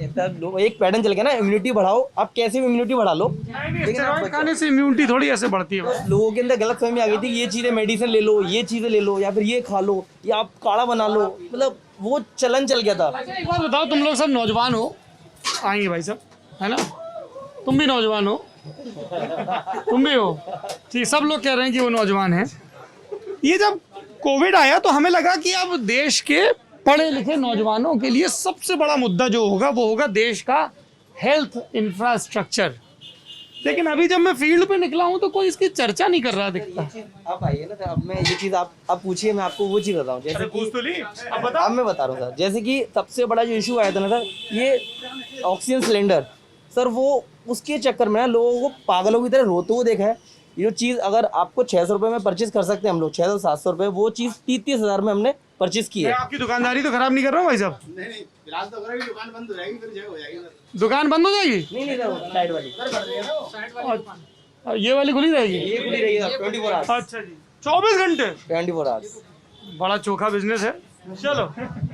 एक पैटर्न चल गया ना, इम्यूनिटी बढ़ाओ। आप कैसे भी इम्यूनिटी बढ़ा लो, स्टेरॉइड खाने से इम्यूनिटी थोड़ी ऐसे बढ़ती है। लोगों के अंदर गलत फहमी आ गई थी कि ये चीज़ें मेडिसिन ले लो, ये चीज़ें ले लो, या फिर ये खा लो, या आप काढ़ा बना लो, मतलब वो चलन चल गया था। अच्छा एक बात बताओ, तुम लोग सब नौजवान हो, आएंगे भाई साहब, है ना? तुम भी नौजवान हो, तुम भी हो, ठीक, सब लोग कह रहे हैं कि वो नौजवान है। ये जब कोविड आया तो हमें लगा कि अब देश के पढ़े लिखे नौजवानों के लिए सबसे बड़ा मुद्दा जो होगा वो होगा देश का हेल्थ इंफ्रास्ट्रक्चर। लेकिन अभी जब मैं फील्ड पे निकला हूं तो कोई इसकी चर्चा नहीं कर रहा दिखता। आप आइए ना, तो अब मैं ये चीज़ आप पूछिए, मैं आपको वो चीज़ बताऊँ। जैसे कि अब बता। अब मैं बता रहा हूँ सर, जैसे कि सबसे बड़ा जो इशू आया था ना सर, ये ऑक्सीजन सिलेंडर सर, वो उसके चक्कर में ना लोगों को पागलों की तरह रोते हुए देखा है। ये चीज़ अगर आपको 600 रुपये में परचेज कर सकते हैं हम लोग, 600-700 रुपये, वो चीज़ 30-30 हज़ार में हमने परचेज की है। आपकी दुकानदारी तो खराब नहीं कर रहा हूँ भाई साहब? नहीं फिलहाल तो अगर दुकान बंद हो जाएगी फिर जय हो जाएगी सर। दुकान बंद हो जाएगी? नहीं सर, साइड वाली ये वाली खुली रहेगी? ये खुली रही है 24 आवर्स। अच्छा जी, 24 घंटे? 24 आवर्स। बड़ा चोखा बिजनेस है। चलो,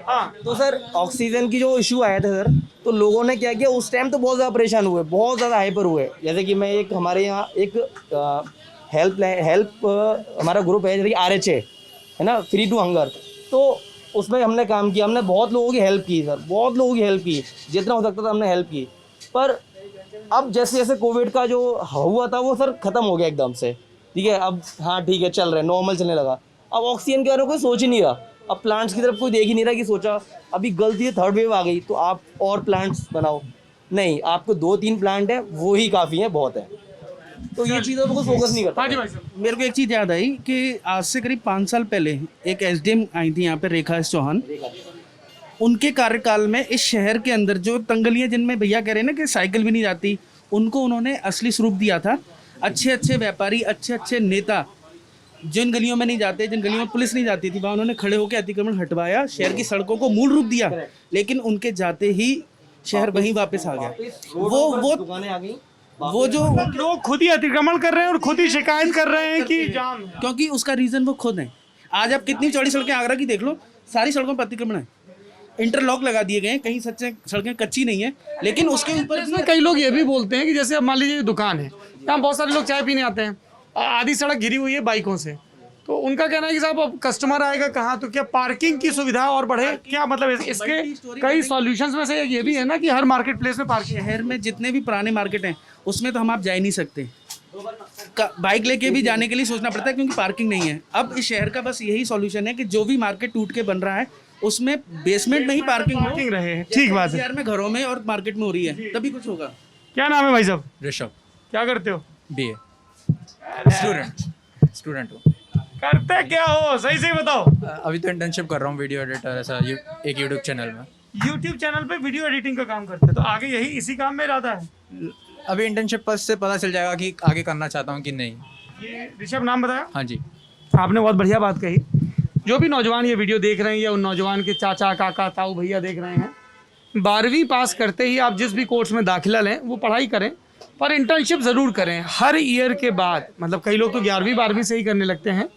हाँ। तो सर ऑक्सीजन की जो इशू आया था सर, तो लोगों ने क्या किया उस टाइम, तो बहुत ज़्यादा परेशान हुए, बहुत ज़्यादा हाइपर हुए। जैसे कि मैं एक हमारे यहाँ एक हेल्प हमारा ग्रुप है, जैसे कि RHA है ना, फ्री टू हंगर, तो उसमें हमने काम किया, हमने बहुत लोगों की हेल्प की सर, बहुत लोगों की हेल्प की, जितना हो सकता था हमने हेल्प की। पर अब जैसे जैसे कोविड का जो हुआ था वो सर ख़त्म हो गया एकदम से, ठीक है। अब हाँ ठीक है, चल रहा है, नॉर्मल चलने लगा। अब ऑक्सीजन के बारे में कोई सोच ही नहीं रहा, अब प्लांट्स की तरफ कोई देख ही नहीं रहा कि सोचा अभी गलती है, थर्ड वेव आ गई तो आप और प्लांट्स बनाओ, नहीं, आपको 2-3 प्लांट है वो ही काफ़ी है, बहुत है। तो ये चीज़ों पर कोई फोकस नहीं करता। हाँ जी भाई साहब। मेरे को एक चीज़ याद आई कि आज से करीब 5 साल पहले एक SDM आई थी यहाँ पे, रेखा एस चौहान। उनके कार्यकाल में इस शहर के अंदर जो तंगलियाँ, जिनमें भैया कह रहे हैं ना कि साइकिल भी नहीं जाती, उनको उन्होंने असली स्वरूप दिया था। अच्छे अच्छे व्यापारी, अच्छे अच्छे नेता जिन गलियों में नहीं जाते, जिन गलियों में पुलिस नहीं जाती थी, वहाँ उन्होंने खड़े होकर अतिक्रमण हटवाया, शहर की सड़कों को मूल रूप दिया। लेकिन उनके जाते ही शहर वहीं वापस आ गया। वो दुकानें आ गई, वो जो लोग खुद ही अतिक्रमण कर रहे हैं और खुद ही शिकायत कर रहे हैं कि जाम है। क्योंकि उसका रीज़न वो खुद है। आज आप कितनी चौड़ी सड़कें आगरा की देख लो, सारी सड़कों पर अतिक्रमण है, इंटरलॉक लगा दिए गए हैं, कहीं सच्चे सड़कें कच्ची नहीं है, लेकिन उसके ऊपर इसमें कई लोग ये भी बोलते हैं कि जैसे अब मान लीजिए दुकान है, यहाँ बहुत सारे लोग चाय पीने आते हैं, आधी सड़क घिरी हुई है बाइकों से, तो उनका कहना है कि साहब अब कस्टमर आएगा कहाँ, तो क्या पार्किंग की सुविधा और बढ़े, क्या मतलब इसके कई सॉल्यूशंस में से ये भी है ना कि हर मार्केट प्लेस में पार्किंग। शहर में जितने भी पुराने मार्केट हैं उसमें तो हम आप जा ही नहीं सकते, बाइक लेके भी जाने के लिए सोचना पड़ता है क्योंकि पार्किंग नहीं है। अब इस शहर का बस यही सॉल्यूशन है कि जो भी मार्केट टूट के बन रहा है उसमें बेसमेंट में ही पार्किंग रहे। ठीक बात है। शहर में घरों में और मार्केट में हो रही है, तभी कुछ होगा। क्या नाम है भाई साहब? ऋषभ। क्या करते हो? BA स्टूडेंट हो। करते क्या हो, सही सही बताओ। अभी तो इंटर्नशिप कर रहा हूँ, वीडियो एडिटर ऐसा एक यूट्यूब चैनल में। यूट्यूब चैनल पे वीडियो एडिटिंग का काम करते हैं, तो आगे यही इसी काम में इरादा है? अभी इंटर्नशिप से पता चल जाएगा कि आगे करना चाहता हूँ कि नहीं। ये ऋषभ नाम बताया? हाँ जी। आपने बहुत बढ़िया बात कही। जो भी नौजवान ये वीडियो देख रहे हैं या उन नौजवान के चाचा काका ताऊ भैया देख रहे हैं, 12वीं पास करते ही आप जिस भी कोर्स में दाखिला लें वो पढ़ाई करें, पर इंटर्नशिप ज़रूर करें हर ईयर के बाद। मतलब कई लोग तो 11वीं 12वीं से ही करने लगते हैं।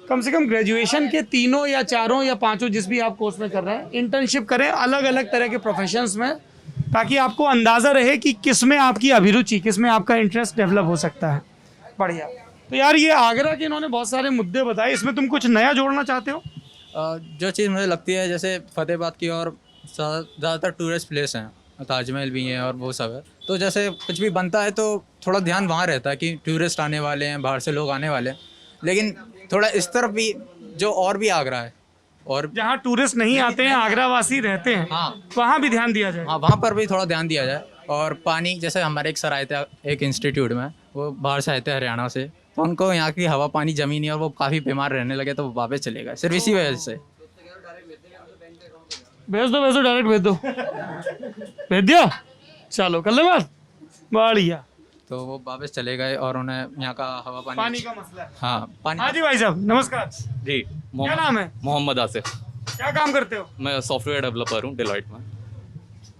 कम से कम ग्रेजुएशन के 3 या 4 या 5 जिस भी आप कोर्स में कर रहे हैं, इंटर्नशिप करें अलग अलग तरह के प्रोफेशंस में, ताकि आपको अंदाज़ा रहे कि किस में आपकी अभिरुचि, किस में आपका इंटरेस्ट डेवलप हो सकता है। बढ़िया। तो यार ये आगरा के इन्होंने बहुत सारे मुद्दे बताए, इसमें तुम कुछ नया जोड़ना चाहते हो? जो चीज़ मुझे लगती है, जैसे फतेहाबाद की और ज़्यादातर टूरिस्ट प्लेस हैं, ताजमहल भी हैं और वो सब है, तो जैसे कुछ भी बनता है तो थोड़ा ध्यान वहाँ रहता है कि टूरिस्ट आने वाले हैं, बाहर से लोग आने वाले हैं, लेकिन थोड़ा इस तरफ भी जो और भी आगरा है और जहाँ टूरिस्ट नहीं आते हैं, आगरा वासी रहते हैं, हाँ वहाँ भी ध्यान दिया जाए। हाँ, वहाँ पर भी थोड़ा ध्यान दिया जाए। और पानी, जैसे हमारे एक सर आए थे एक इंस्टीट्यूट में, वो बाहर से आए थे हरियाणा से, तो उनको यहाँ की हवा पानी जमी नहीं और वो काफ़ी बीमार रहने लगे, तो वो वापस चले गए सिर्फ इसी वजह से। भेज दो डायरेक्ट भेज दो। भेज दिया, चलो कर ले बात। बढ़िया। तो वो वापस चले गए और उन्हें यहाँ का हवा पानी का मसला है। हाँ पानी। हाँ जी भाई साहब नमस्कार। जी क्या नाम है? मोहम्मद आसिफ। क्या काम करते हो? मैं सॉफ्टवेयर डेवलपर हूँ डिलॉयट में।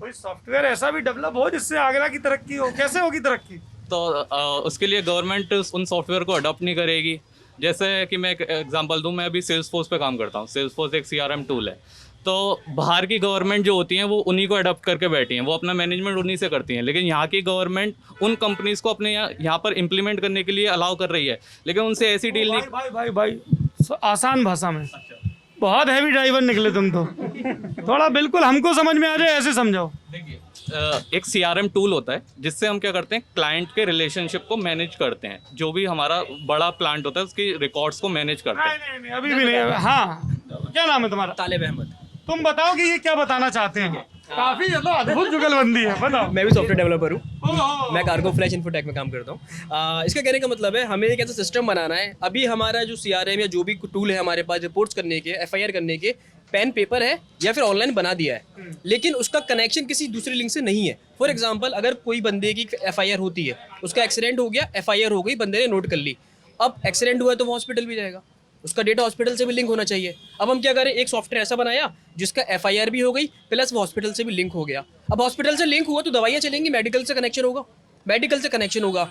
कोई सॉफ्टवेयर ऐसा भी डेवलप हो जिससे आगरा की तरक्की हो, कैसे होगी तरक्की? तो उसके लिए गवर्नमेंट उन सॉफ्टवेयर को अडॉप्ट नहीं करेगी। जैसे कि मैं एक एग्जांपल दूं, मैं अभी सेल्सफोर्स पे काम करता हूँ। सेल्सफोर्स एक CRM टूल है, तो बाहर की गवर्नमेंट जो होती हैं वो उन्हीं को अडॉप्ट करके बैठी हैं, वो अपना मैनेजमेंट उन्हीं से करती हैं। लेकिन यहाँ की गवर्नमेंट उन कंपनीज़ को अपने यहाँ पर इम्प्लीमेंट करने के लिए अलाउ कर रही है, लेकिन उनसे ऐसी डील नहीं। भाई आसान भाषा में, बहुत हैवी ड्राइवर निकले तुम तो। थोड़ा बिल्कुल हमको समझ में आ जाए ऐसे समझाओ। देखिए, एक CRM टूल होता है जिससे हम क्या करते हैं, क्लाइंट के रिलेशनशिप को मैनेज करते हैं। जो भी हमारा बड़ा प्लांट होता है उसकी रिकॉर्ड्स को मैनेज करते हैं। नहीं, अभी भी नहीं। हाँ, क्या नाम है तुम्हारा? तालिब अहमद। तुम बताओ कि ये क्या बताना चाहते हैं। काफी मतलब अद्भुत जुगलबंदी है, बताओ। मैं भी सॉफ्टवेयर डेवलपर हूँ। ओहो। मैं कार्गो फ्लैश इन्फोटेक में काम करता हूँ। इसका कहने का मतलब है हमें एक ऐसा सिस्टम बनाना है। अभी हमारा जो CRM या जो भी टूल है हमारे पास रिपोर्ट्स करने के, FIR करने के, पेन पेपर है या फिर ऑनलाइन बना दिया है, लेकिन उसका कनेक्शन किसी दूसरे लिंक से नहीं है। फॉर एग्जांपल, अगर कोई बंदे की FIR होती है, उसका एक्सीडेंट हो गया, FIR हो गई, बंदे ने नोट कर ली, अब एक्सीडेंट हुआ है तो वो हॉस्पिटल भी जाएगा, उसका डेटा हॉस्पिटल से भी लिंक होना चाहिए। अब हम क्या करें, एक सॉफ्टवेयर ऐसा बनाया जिसका FIR भी हो गई प्लस वो हॉस्पिटल से भी लिंक हो गया। अब हॉस्पिटल से लिंक हुआ तो दवाइयाँ चलेंगी, मेडिकल से कनेक्शन होगा, मेडिकल से कनेक्शन होगा,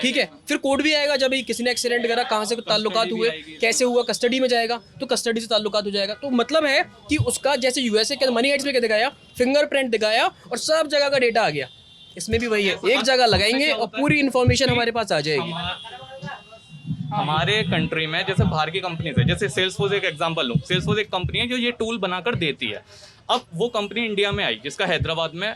ठीक है, फिर कोड भी आएगा। जब किसी ने एक्सीडेंट करा, कहाँ से ताल्लुकात हुए, कैसे हुआ, कस्टडी में जाएगा तो कस्टडी से ताल्लुकात हो जाएगा। तो मतलब है कि उसका जैसे USA के मनी हाइट्स में क्या दिखाया, फिंगरप्रिंट दिखाया और सब जगह का डेटा आ गया। इसमें भी वही है, एक जगह लगाएंगे और पूरी इन्फॉर्मेशन हमारे पास आ जाएगी। हमारे कंट्री में जैसे बाहर की कंपनीज है, जैसे सेल्सफोर्स एक एग्जांपल लूँ। सेल्सफोर्स एक कंपनी है जो ये टूल बनाकर देती है। अब वो कंपनी इंडिया में आई जिसका हैदराबाद में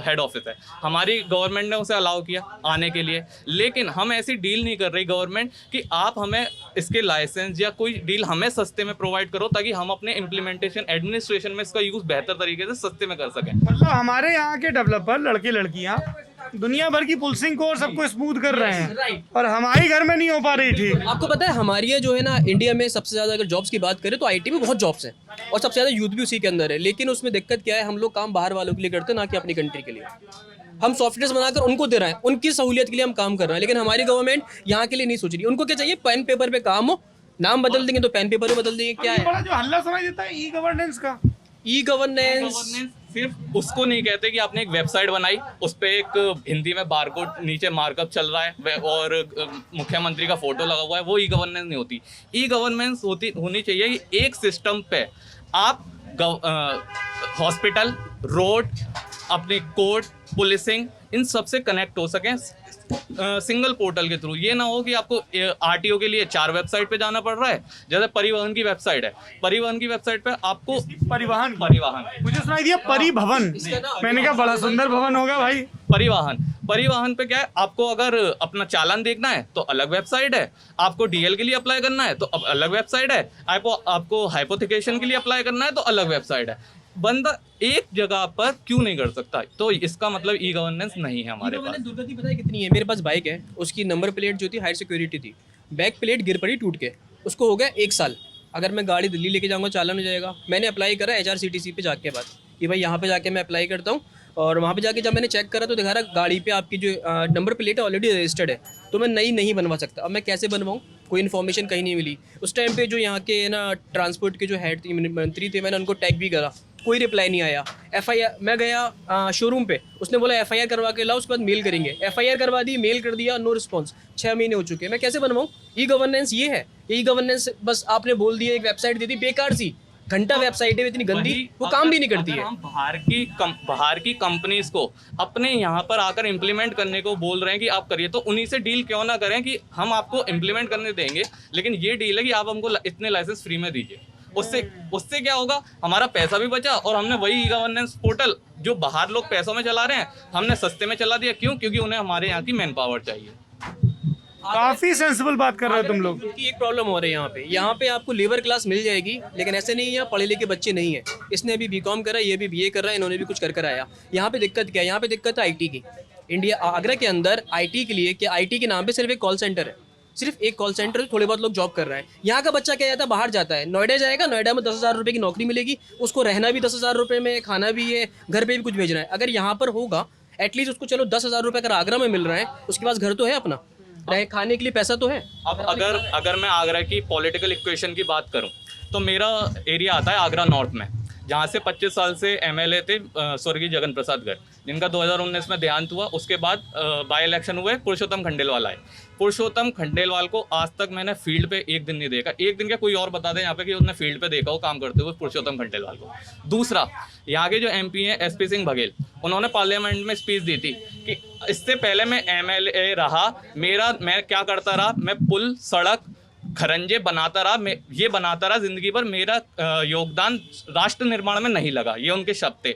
हेड ऑफिस है। हमारी गवर्नमेंट ने उसे अलाउ किया आने के लिए, लेकिन हम ऐसी डील नहीं कर रही गवर्नमेंट कि आप हमें इसके लाइसेंस या कोई डील हमें सस्ते में प्रोवाइड करो ताकि हम अपने इम्प्लीमेंटेशन एडमिनिस्ट्रेशन में इसका यूज़ बेहतर तरीके से सस्ते में कर सकें। मतलब हमारे यहाँ के डेवलपर लड़के लड़कियाँ दुनिया भर की पुल्सिंग को और सबको स्मूथ कर रहे हैं, और हमारे घर में नहीं हो पा रही ठीक। आपको पता है हमारी ये जो है ना, इंडिया में सबसे ज़्यादा अगर जॉब्स की बात करें तो IT में बहुत जॉब्स हैं और सबसे ज़्यादा यूथ भी उसी के अंदर है। लेकिन उसमें दिक्कत क्या है, हम लोग काम बाहर वालों के लिए करते हैं, ना कि अपनी कंट्री के लिए। हम सॉफ्टवेयर बनाकर उनको दे रहे हैं, उनकी सहूलियत के लिए हम काम कर रहे हैं, लेकिन हमारी गवर्नमेंट यहाँ के लिए नहीं सोच रही। उनको क्या चाहिए, पेन पेपर पे काम हो, नाम बदल देंगे तो पेन पेपर में बदल देंगे। क्या है बड़ा जो हल्ला सुनाई देता है ई गवर्नेंस का। ई गवर्नेंस सिर्फ उसको नहीं कहते कि आपने एक वेबसाइट बनाई, उस पर एक हिंदी में बारकोड नीचे मार्कअप चल रहा है और मुख्यमंत्री का फोटो लगा हुआ है, वो ई गवर्नेंस नहीं होती। ई गवर्नेंस होनी चाहिए कि एक सिस्टम पे आप हॉस्पिटल, रोड, अपनी कोर्ट, पुलिसिंग, इन सब से कनेक्ट हो सकें सिंगल पोर्टल के थ्रू। ये ना हो कि आपको RTO के लिए 4 वेबसाइट पे जाना पड़ रहा है। जैसे परिवहन की वेबसाइट है, परिवहन की वेबसाइट पे आपको परिवहन मुझे सुनाई दिया परिभवन, मैंने कहा बड़ा सुंदर भवन होगा भाई। परिवहन पे क्या है, आपको अगर अपना चालान देखना है तो अलग वेबसाइट है, आपको DL के लिए अप्लाई करना है तो अब अलग वेबसाइट है, आपको हाइपोथिकेशन के लिए अप्लाई करना है तो अलग वेबसाइट है। बंदा एक जगह पर क्यों नहीं कर सकता? तो इसका मतलब ई गवर्नेंस नहीं है हमारे पास। दुर्गति पता है कितनी है? मेरे पास बाइक है, उसकी नंबर प्लेट जो थी हायर सिक्योरिटी थी, बैक प्लेट गिर पड़ी टूट के, उसको हो गया 1 साल। अगर मैं गाड़ी दिल्ली लेके जाऊँगा चालान हो जाएगा। मैंने अप्लाई करा HRCTC पे जाके बाद कि भाई यहाँ पे जाके मैं अप्लाई करता हूँ, और वहाँ पे जाके जब मैंने चेक करा तो दिखा रहा गाड़ी पे आपकी जो नंबर प्लेट है ऑलरेडी रजिस्टर्ड है, तो मैं नई नहीं बनवा सकता। अब मैं कैसे बनवाऊँ? कोई इन्फॉर्मेशन कहीं नहीं मिली। उस टाइम पे जो यहाँ के ना ट्रांसपोर्ट के जो हेड मंत्री थे, मैंने उनको टैग भी करा, कोई रिप्लाई नहीं आया। FIR मैं गया शोरूम पे, उसने बोला FIR करवा के लाओ, उसके बाद मेल करेंगे। FIR करवा दी, मेल कर दिया, नो रिस्पॉन्स। 6 महीने हो चुके हैं, मैं कैसे बनवाऊँ? ई गवर्नेंस ये है। ई गवर्नेंस बस आपने बोल दिया, एक वेबसाइट दी थी बेकार सी, घंटा वेबसाइट है इतनी गंदी, वो काम भी नहीं करती है। हम बाहर की कंपनीज को अपने यहाँ पर आकर इम्प्लीमेंट करने को बोल रहे हैं कि आप करिए, तो उन्हीं से डील क्यों ना करें कि हम आपको इम्प्लीमेंट करने देंगे, लेकिन ये डील है कि आप हमको इतने लाइसेंस फ्री में दीजिए। उससे क्या होगा, हमारा पैसा भी बचा और हमने वही ई गवर्नेंस पोर्टल जो बाहर लोग पैसों में चला रहे हैं, हमने सस्ते में चला दिया। क्यों? क्योंकि उन्हें हमारे यहाँ की मैन पावर चाहिए। काफी सेंसिबल बात कर रहे हो तुम लोग। की एक प्रॉब्लम हो रही है यहाँ पे आपको लेबर क्लास मिल जाएगी, लेकिन ऐसे नहीं है यहाँ पढ़े लिखे बच्चे नहीं है। इसने अभी BCom करा, ये भी BA कर रहा है, इन्होंने भी कुछ कर आया। यहाँ पे दिक्कत क्या है? यहाँ पे दिक्कत है IT की। इंडिया आगरा के अंदर IT के लिए, कि IT के नाम पे सिर्फ एक कॉल सेंटर है, सिर्फ एक कॉल सेंटर, थोड़े बहुत लोग जॉब कर रहे हैं। यहाँ का बच्चा क्या जाता है, बाहर जाता है, नोएडा जाएगा, नोएडा में 10,000 रुपये की नौकरी मिलेगी, उसको रहना भी 10,000 रुपये में, खाना भी है, घर पे भी कुछ भेजना है। अगर यहाँ पर होगा एटलीस्ट उसको, चलो 10,000 रुपये अगर आगरा में मिल रहा है, उसके पास घर तो है अपना, रहे खाने के लिए पैसा तो है। अब अगर मैं आगरा की पॉलिटिकल इक्वेशन की बात करूं तो मेरा एरिया आता है आगरा नॉर्थ में, जहां से 25 साल से MLA थे स्वर्गीय जगन प्रसाद गर्ग, जिनका 2019 में देहांत हुआ। उसके बाद बाई इलेक्शन हुए, पुरुषोत्तम खंडेलवाल आए। पुरुषोत्तम खंडेलवाल को आज तक मैंने फील्ड पे एक दिन नहीं देखा। एक दिन क्या, कोई और बता दे यहाँ पे कि उसने फील्ड पे देखा हो काम करते हुए पुरुषोत्तम खंडेलवाल को। दूसरा, यहाँ के जो MP हैं SP सिंह बघेल, उन्होंने पार्लियामेंट में स्पीच दी थी कि इससे पहले मैं MLA रहा, मैं क्या करता रहा, मैं पुल, सड़क, खरंजे बनाता रहा, मैं ये बनाता रहा जिंदगी भर, मेरा योगदान राष्ट्र निर्माण में नहीं लगा। ये उनके शब्द थे।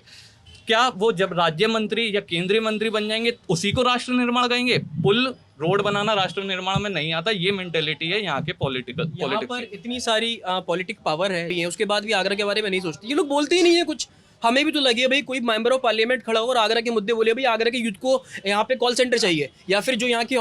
क्या वो जब राज्य मंत्री या केंद्रीय मंत्री बन जाएंगे उसी को राष्ट्र निर्माण कहेंगे? पुल रोड बनाना राष्ट्र निर्माण में नहीं आता, ये मेंटेलिटी है यहाँ के यहाँ पॉलिटिक्स पर इतनी सारी पॉलिटिक पावर है, उसके बाद भी आगरा के बारे में नहीं सोचते ये लोग, बोलते ही नहीं है कुछ। हमें भी तो लगे भाई कोई मेंबर ऑफ पार्लियामेंट खड़ा हो और आगरा के मुद्दे बोले, भाई आगरा के यूथ को यहाँ पे कॉल सेंटर चाहिए, या फिर जो यहाँ की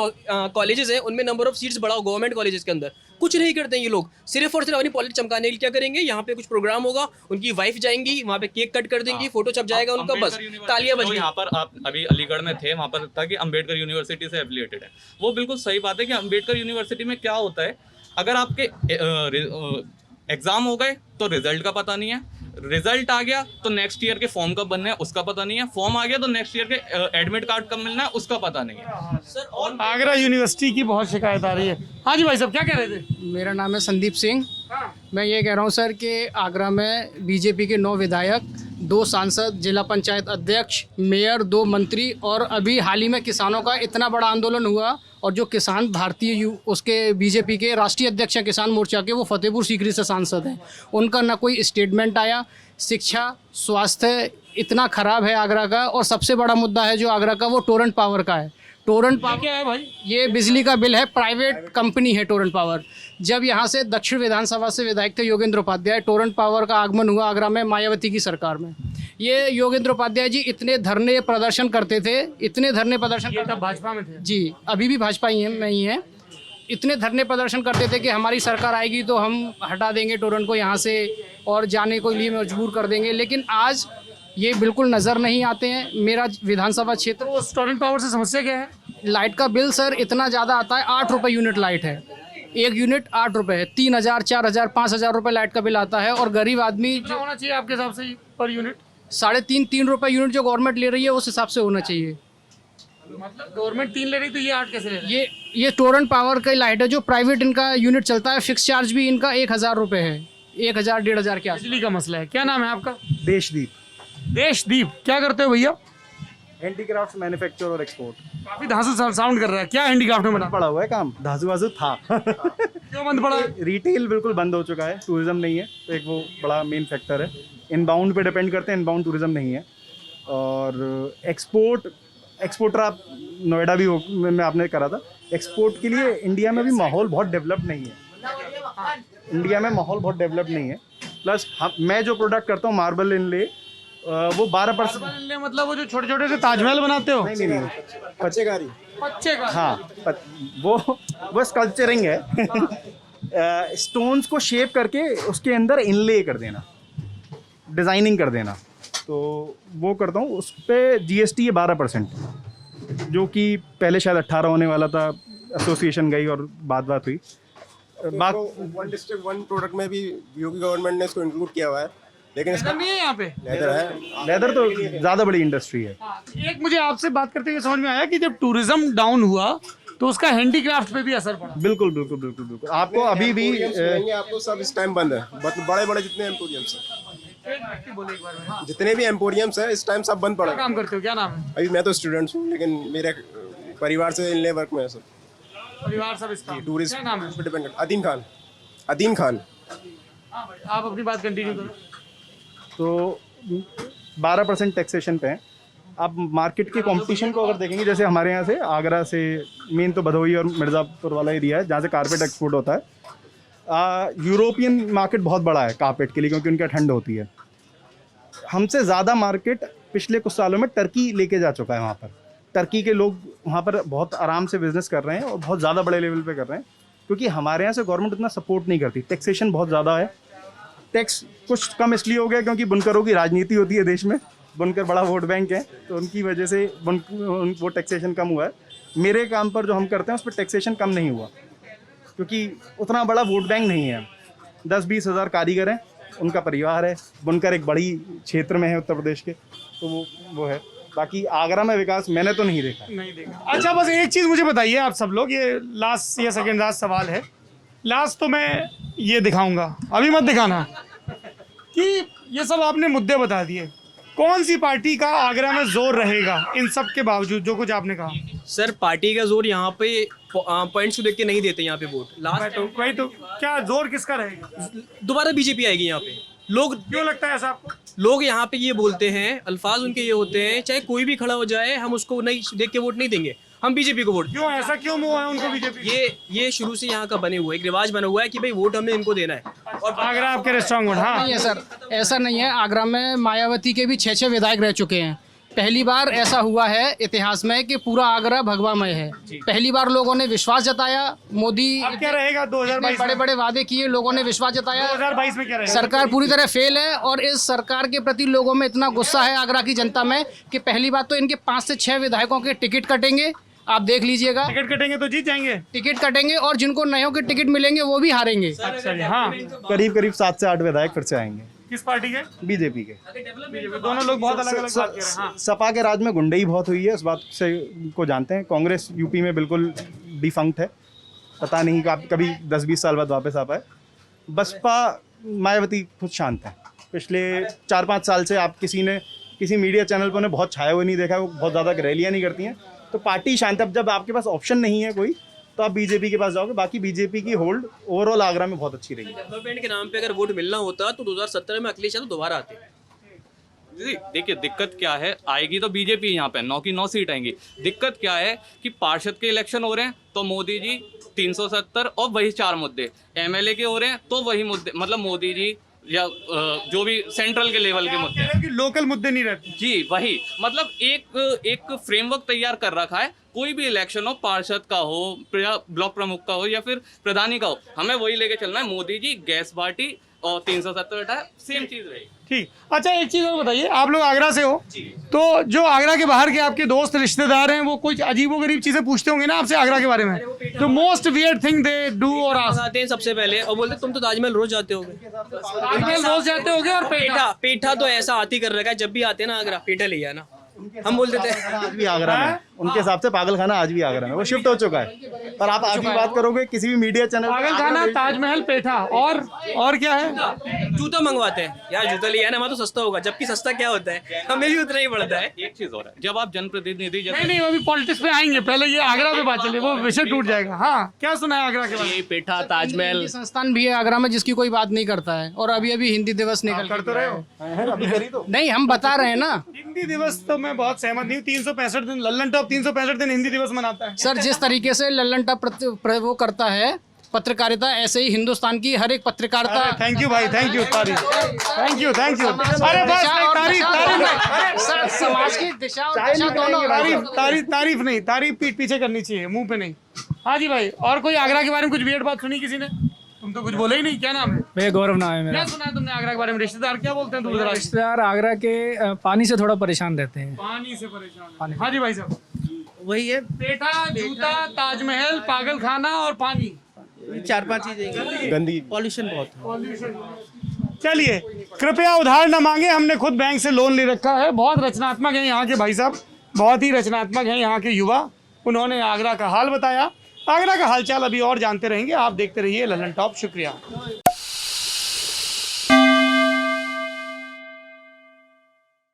कॉलेजेस हैं उनमें नंबर ऑफ सीट्स बढ़ाओ गवर्नमेंट कॉलेजेस के अंदर। कुछ नहीं करते हैं ये लोग, सिर्फ और सिर्फ अपनी पॉलिटिक्स चमकाने के लिए क्या करेंगे, यहाँ पे कुछ प्रोग्राम होगा, उनकी वाइफ जाएंगी वहाँ पे केक कट कर देंगी, फोटो छप जाएगा उनका, बस तालियां बज गई। यहाँ पर आप अभी अलीगढ़ में थे, वहाँ पर था कि अम्बेडकर यूनिवर्सिटी से एफिलिएटेड है। वो बिल्कुल सही बात है कि अम्बेडकर यूनिवर्सिटी में क्या होता है, अगर आपके एग्जाम हो गए तो रिजल्ट का पता नहीं है, रिजल्ट आ गया तो नेक्स्ट ईयर के फॉर्म कब बनना है उसका पता नहीं है, फॉर्म आ गया तो नेक्स्ट ईयर के एडमिट कार्ड कब मिलना है उसका पता नहीं है। सर और आगरा यूनिवर्सिटी की बहुत शिकायत आ रही है। हाँ जी भाई साहब, क्या कह रहे थे? मेरा नाम है संदीप सिंह। मैं ये कह रहा हूँ सर कि आगरा में बीजेपी के 9 विधायक, 2 सांसद, जिला पंचायत अध्यक्ष, मेयर, 2 मंत्री, और अभी हाल ही में किसानों का इतना बड़ा आंदोलन हुआ, और जो किसान भारतीय उसके बीजेपी के राष्ट्रीय अध्यक्ष हैं किसान मोर्चा के, वो फतेहपुर सीकरी से सांसद हैं, उनका ना कोई स्टेटमेंट आया। शिक्षा, स्वास्थ्य इतना ख़राब है आगरा का, और सबसे बड़ा मुद्दा है जो आगरा का वो टोरेंट पावर का है। टोरेंट पावर क्या है भाई? ये बिजली का बिल है, प्राइवेट कंपनी है टोरेंट पावर। जब यहाँ से दक्षिण विधानसभा से विधायक थे योगेंद्र उपाध्याय, टोरेंट पावर का आगमन हुआ आगरा में मायावती की सरकार में। ये योगेंद्र उपाध्याय जी इतने धरने प्रदर्शन करते थे, इतने धरने प्रदर्शन ये तब भाजपा में थे जी, अभी भी भाजपा ही में ही है। इतने धरने प्रदर्शन करते थे कि हमारी सरकार आएगी तो हम हटा देंगे टोरेंट को यहाँ से और जाने के लिए मजबूर कर देंगे, लेकिन आज ये बिल्कुल नज़र नहीं आते हैं। मेरा विधानसभा क्षेत्र, तो टोरेंट पावर से समस्या क्या है? लाइट का बिल सर इतना ज़्यादा आता है, 8 रुपये यूनिट लाइट है, 1 यूनिट 8 रुपये है, 3000, 4000, 5000 रुपये लाइट का बिल आता है। और गरीब आदमी कितना होना चाहिए आपके हिसाब से पर यूनिट? 3.5 रुपये यूनिट जो गवर्नमेंट ले रही है उस हिसाब से होना चाहिए। मतलब गवर्नमेंट 3 ले रही तो ये 8 कैसे ले रही? ये टोरेंट पावर का लाइट है जो प्राइवेट इनका यूनिट चलता है, फिक्स चार्ज भी इनका 1000 रुपये है, 1000, 1500 के आस। बिजली का मसला है। क्या नाम है आपका? देशदीप। देशदीप, क्या करते हो भैया? हैंडीक्राफ्ट मैन्युफैक्चर और एक्सपोर्ट। काफी धांसू साउंड कर रहा है। क्या हैंडीक्राफ्ट में बना? पड़ा हुआ है काम, धासु वासु था। क्यों बंद पड़ा है? रिटेल बिल्कुल बंद हो चुका है, टूरिज्म नहीं है, तो एक वो बड़ा मेन फैक्टर है। इनबाउंड पे डिपेंड करते हैं, इनबाउंड टूरिज्म नहीं है। और एक्सपोर्टर आप नोएडा भी में आपने करा था, एक्सपोर्ट के लिए इंडिया में भी माहौल बहुत डेवलप नहीं है। इंडिया में माहौल बहुत डेवलप नहीं है। प्लस मैं जो प्रोडक्ट करता हूँ मार्बल इनले, वो 12%। मतलब वो जो छोटे छोटे से ताजमहल बनाते हो? नहीं, पच्चेकारी। पच्चेकारी, हाँ, वो स्कल्पचरिंग है। स्टोन्स को शेप करके उसके अंदर इनले कर देना, डिज़ाइनिंग कर देना, तो वो करता हूँ। उस पर GST है 12%, जो कि पहले शायद 18 होने वाला था। एसोसिएशन गई और बात हुई। वन डिस्ट्रिक्ट वन प्रोडक्ट में भी यूपी गवर्नमेंट ने इसको इंक्लूड किया हुआ है, लेकिन इसका नहीं है यहाँ पे। लेदर है, लेदर तो ज़्यादा बड़ी इंडस्ट्री है। एक मुझे आपसे बात करते हुए समझ में आया कि जब टूरिज्म डाउन हुआ तो उसका हैंडीक्राफ्ट पे भी असर पड़ा। बिल्कुल। आपको अभी भी आपको सब इस टाइम बंद है, बड़े जितने एम्पोरियम्स हैं, जितने भी एम्पोरियम्स हैं इस टाइम सब बंद पड़ा है। काम करते हो? क्या नाम है? अभी मैं तो स्टूडेंट हूँ, लेकिन मेरे परिवार से इनले वर्क में है सब। परिवार सब इसका टूरिस्ट क्या नाम है? डिपेंड। अदीम खान। हाँ भाई, आप अपनी बात कंटिन्यू करो। तो 12% टैक्सेशन पे है। आप मार्केट के कंपटीशन को अगर देखेंगे, जैसे हमारे यहाँ से आगरा से मेन तो भदोही और मिर्ज़ापुर वाला एरिया है जहाँ से कारपेट एक्सपोर्ट होता है। यूरोपियन मार्केट बहुत बड़ा है कारपेट के लिए, क्योंकि उनका ठंड होती है। हमसे ज़्यादा मार्केट पिछले कुछ सालों में टर्की लेके जा चुका है। वहाँ पर टर्की के लोग वहाँ पर बहुत आराम से बिजनेस कर रहे हैं और बहुत ज़्यादा बड़े लेवल पे कर रहे हैं, क्योंकि हमारे यहाँ से गवर्नमेंट उतना सपोर्ट नहीं करती। टैक्सेशन बहुत ज़्यादा है। टैक्स कुछ कम इसलिए हो गया क्योंकि बुनकरों की राजनीति होती है देश में, बुनकर बड़ा वोट बैंक है, तो उनकी वजह से वो टैक्सेशन कम हुआ है। मेरे काम पर जो हम करते हैं उस पर टैक्सेशन कम नहीं हुआ, क्योंकि उतना बड़ा वोट बैंक नहीं है। 10-20 हज़ार कारीगर हैं, उनका परिवार है। बुनकर एक बड़ी क्षेत्र में है उत्तर प्रदेश के, तो वो है। बाकी आगरा में विकास मैंने तो नहीं देखा। अच्छा, बस एक चीज़ मुझे बताइए आप सब लोग, ये लास्ट या सेकेंड लास्ट सवाल है। लास्ट तो मैं ये दिखाऊंगा, अभी मत दिखाना, कि ये सब आपने मुद्दे बता दिए। कौन सी पार्टी का आगरा में जोर रहेगा इन सब के बावजूद, जो कुछ आपने कहा? सर पार्टी का जोर यहाँ पे पॉइंट्स को देख के नहीं देते यहाँ पे वोट। लास्ट वही तो क्या जोर किसका रहेगा? दोबारा बीजेपी आएगी यहाँ पे। लोग क्यों लगता है ऐसा आपको? लोग यहाँ पे ये बोलते हैं, अल्फाज उनके ये होते हैं, चाहे कोई भी खड़ा हो जाए हम उसको नहीं देख के वोट नहीं देंगे, हम बीजेपी को वोट। क्यों ऐसा क्यों मुँह है उनको बीजेपी? ये शुरू से यहाँ का बने हुआ है, एक रिवाज बना हुआ है कि भाई वोट हमने इनको देना है। और आगरा आपके स्ट्रांग वोट? हाँ नहीं है सर, ऐसा नहीं है। आगरा में मायावती के भी 6 विधायक रह चुके हैं। पहली बार ऐसा हुआ है इतिहास में कि पूरा आगरा भगवामय है। पहली बार लोगों ने विश्वास जताया। मोदी अब क्या रहेगा 2022 बड़े बड़े वादे किए, लोगों ने विश्वास जताया। 2022 में क्या रहेगा? सरकार पूरी तरह फेल है और इस सरकार के प्रति लोगों में इतना गुस्सा है आगरा की जनता में कि पहली बात तो इनके 5 से 6 विधायकों के टिकट कटेंगे, आप देख लीजिएगा। टिकट कटेंगे तो जीत जाएंगे? टिकट कटेंगे और जिनको नयों के टिकट मिलेंगे वो भी हारेंगे। अच्छा जी, हाँ। करीब करीब 7 से 8 विधायक फिर से आएंगे किस पार्टी के? बीजेपी के। दोनों लोग बहुत अलग अलग बात कह रहे हैं। हाँ। सपा के राज में गुंडई बहुत हुई है, उस बात से को जानते हैं। कांग्रेस यूपी में बिल्कुल डिफंक्ट है, पता नहीं कभी 10-20 साल बाद वापस आ पाए। बसपा मायावती खुद शांत है। पिछले 4-5 साल से आप किसी मीडिया चैनल पर उन्हें बहुत छाया हुए नहीं देखा, वो बहुत ज़्यादा रैलियाँ नहीं करती हैं, तो पार्टी शांत है। अब जब आपके पास ऑप्शन नहीं है कोई तो आप बीजेपी के पास जाओगे। बाकी बीजेपी की होल्ड ओवरऑल आगरा में बहुत अच्छी रही है। डेवलपमेंट के नाम पे अगर वोट मिलना होता तो 2017 में अखिलेश यादव दोबारा आते। जी देखिए, दिक्कत क्या है, आएगी तो बीजेपी यहाँ पे 9 की 9 सीट आएंगी। दिक्कत क्या है कि पार्षद के इलेक्शन हो रहे हैं तो मोदी जी 370 और वही 4 मुद्दे, एमएलए के हो रहे हैं तो वही मुद्दे, मतलब मोदी जी या जो भी सेंट्रल के लेवल के मुद्दे कि लोकल मुद्दे नहीं रहते। जी वही, मतलब एक फ्रेमवर्क तैयार कर रखा है। कोई भी इलेक्शन हो, पार्षद का हो या ब्लॉक प्रमुख का हो या फिर प्रधानी का हो, हमें वही लेके चलना है। मोदी जी गैस बाटी और 370 हटाए, सेम चीज रहेगी। ठीक। अच्छा एक चीज़ और बताइए, आप लोग आगरा से हो तो जो आगरा के बाहर के आपके दोस्त रिश्तेदार हैं वो कुछ अजीबोगरीब चीज़ें पूछते होंगे ना आपसे आगरा के बारे में? तो most weird thing they do और आस्क? आते हैं सबसे पहले और बोलते तुम तो ताजमहल रोज जाते होगे। ताजमहल रोज जाते होगे और पेठा तो ऐसा आती कर रखा है, जब भी आते हैं ना आगरा पेठा ले आना, हम बोल देते हैं। आज भी आगरा में उनके हिसाब से पागल खाना आज भी आगरा में, वो शिफ्ट हो चुका है। पर आप आज भी बात करोगे किसी भी मीडिया चैनल, पागल खाना, ताजमहल, पेठा और क्या है? जूता मंगवाते हैं यार, जूता लिया ना हमारा तो सस्ता होगा, जबकि सस्ता क्या होता है हमें भी उतना ही पड़ता है। एक चीज और है, जब आप जनप्रतिनिधि नहीं अभी पॉलिटिक्स पे आएंगे, पहले ये आगरा पे बात चले, वो विषय टूट जाएगा। हाँ क्या सुना है आगरा के बारे में? पेठा, ताजमहल हिंदी संस्थान भी है आगरा में जिसकी कोई बात नहीं करता है और अभी हिंदी दिवस निकल कर तो रहे हो? नहीं, हम बता रहे हैं ना। हिंदी दिवस तो मैं बहुत सहमत नहीं हूँ। 365 दिन लल्लन टॉप 365 दिन हिंदी दिवस मनाता है। सर जिस तरीके से लल्लन टॉप वो करता है पत्रकारिता, ऐसे ही हिंदुस्तान की हर एक पत्रकारिता। थैंक यू भाई, थैंक यू, तारीफ, थैंक यू। अरे बस तारीफ समाज की दिशा और दिशा दोनों। तारीफ नहीं, तारीफ पीठ पीछे करनी चाहिए, मुंह पे नहीं। हाँ जी भाई, और कोई आगरा के बारे में कुछ वियर्ड बात सुनी किसी ने? तुम तो कुछ बोले ही नहीं। क्या नाम है? भैया गौरव नाम है मेरा। क्या सुना है तुमने आगरा के बारे में? रिश्तेदार क्या बोलते हैं तुम? रिश्तेदार आगरा के पानी से थोड़ा परेशान रहते हैं। पानी से परेशान? हाँ जी भाई साहब, वही है, पेठा, जूता, ताजमहल, पागल खाना और पानी, 4-5 चीजें गंदी पॉल्यूशन बहुत है। चलिए कृपया उधार न मांगे, हमने खुद बैंक से लोन ले रखा है। बहुत रचनात्मक है यहाँ के भाई साहब, बहुत ही रचनात्मक है यहाँ के युवा। उन्होंने आगरा का हाल बताया। आगरा का हालचाल अभी और जानते रहेंगे। आप देखते रहिए लल्लन टॉप। शुक्रिया।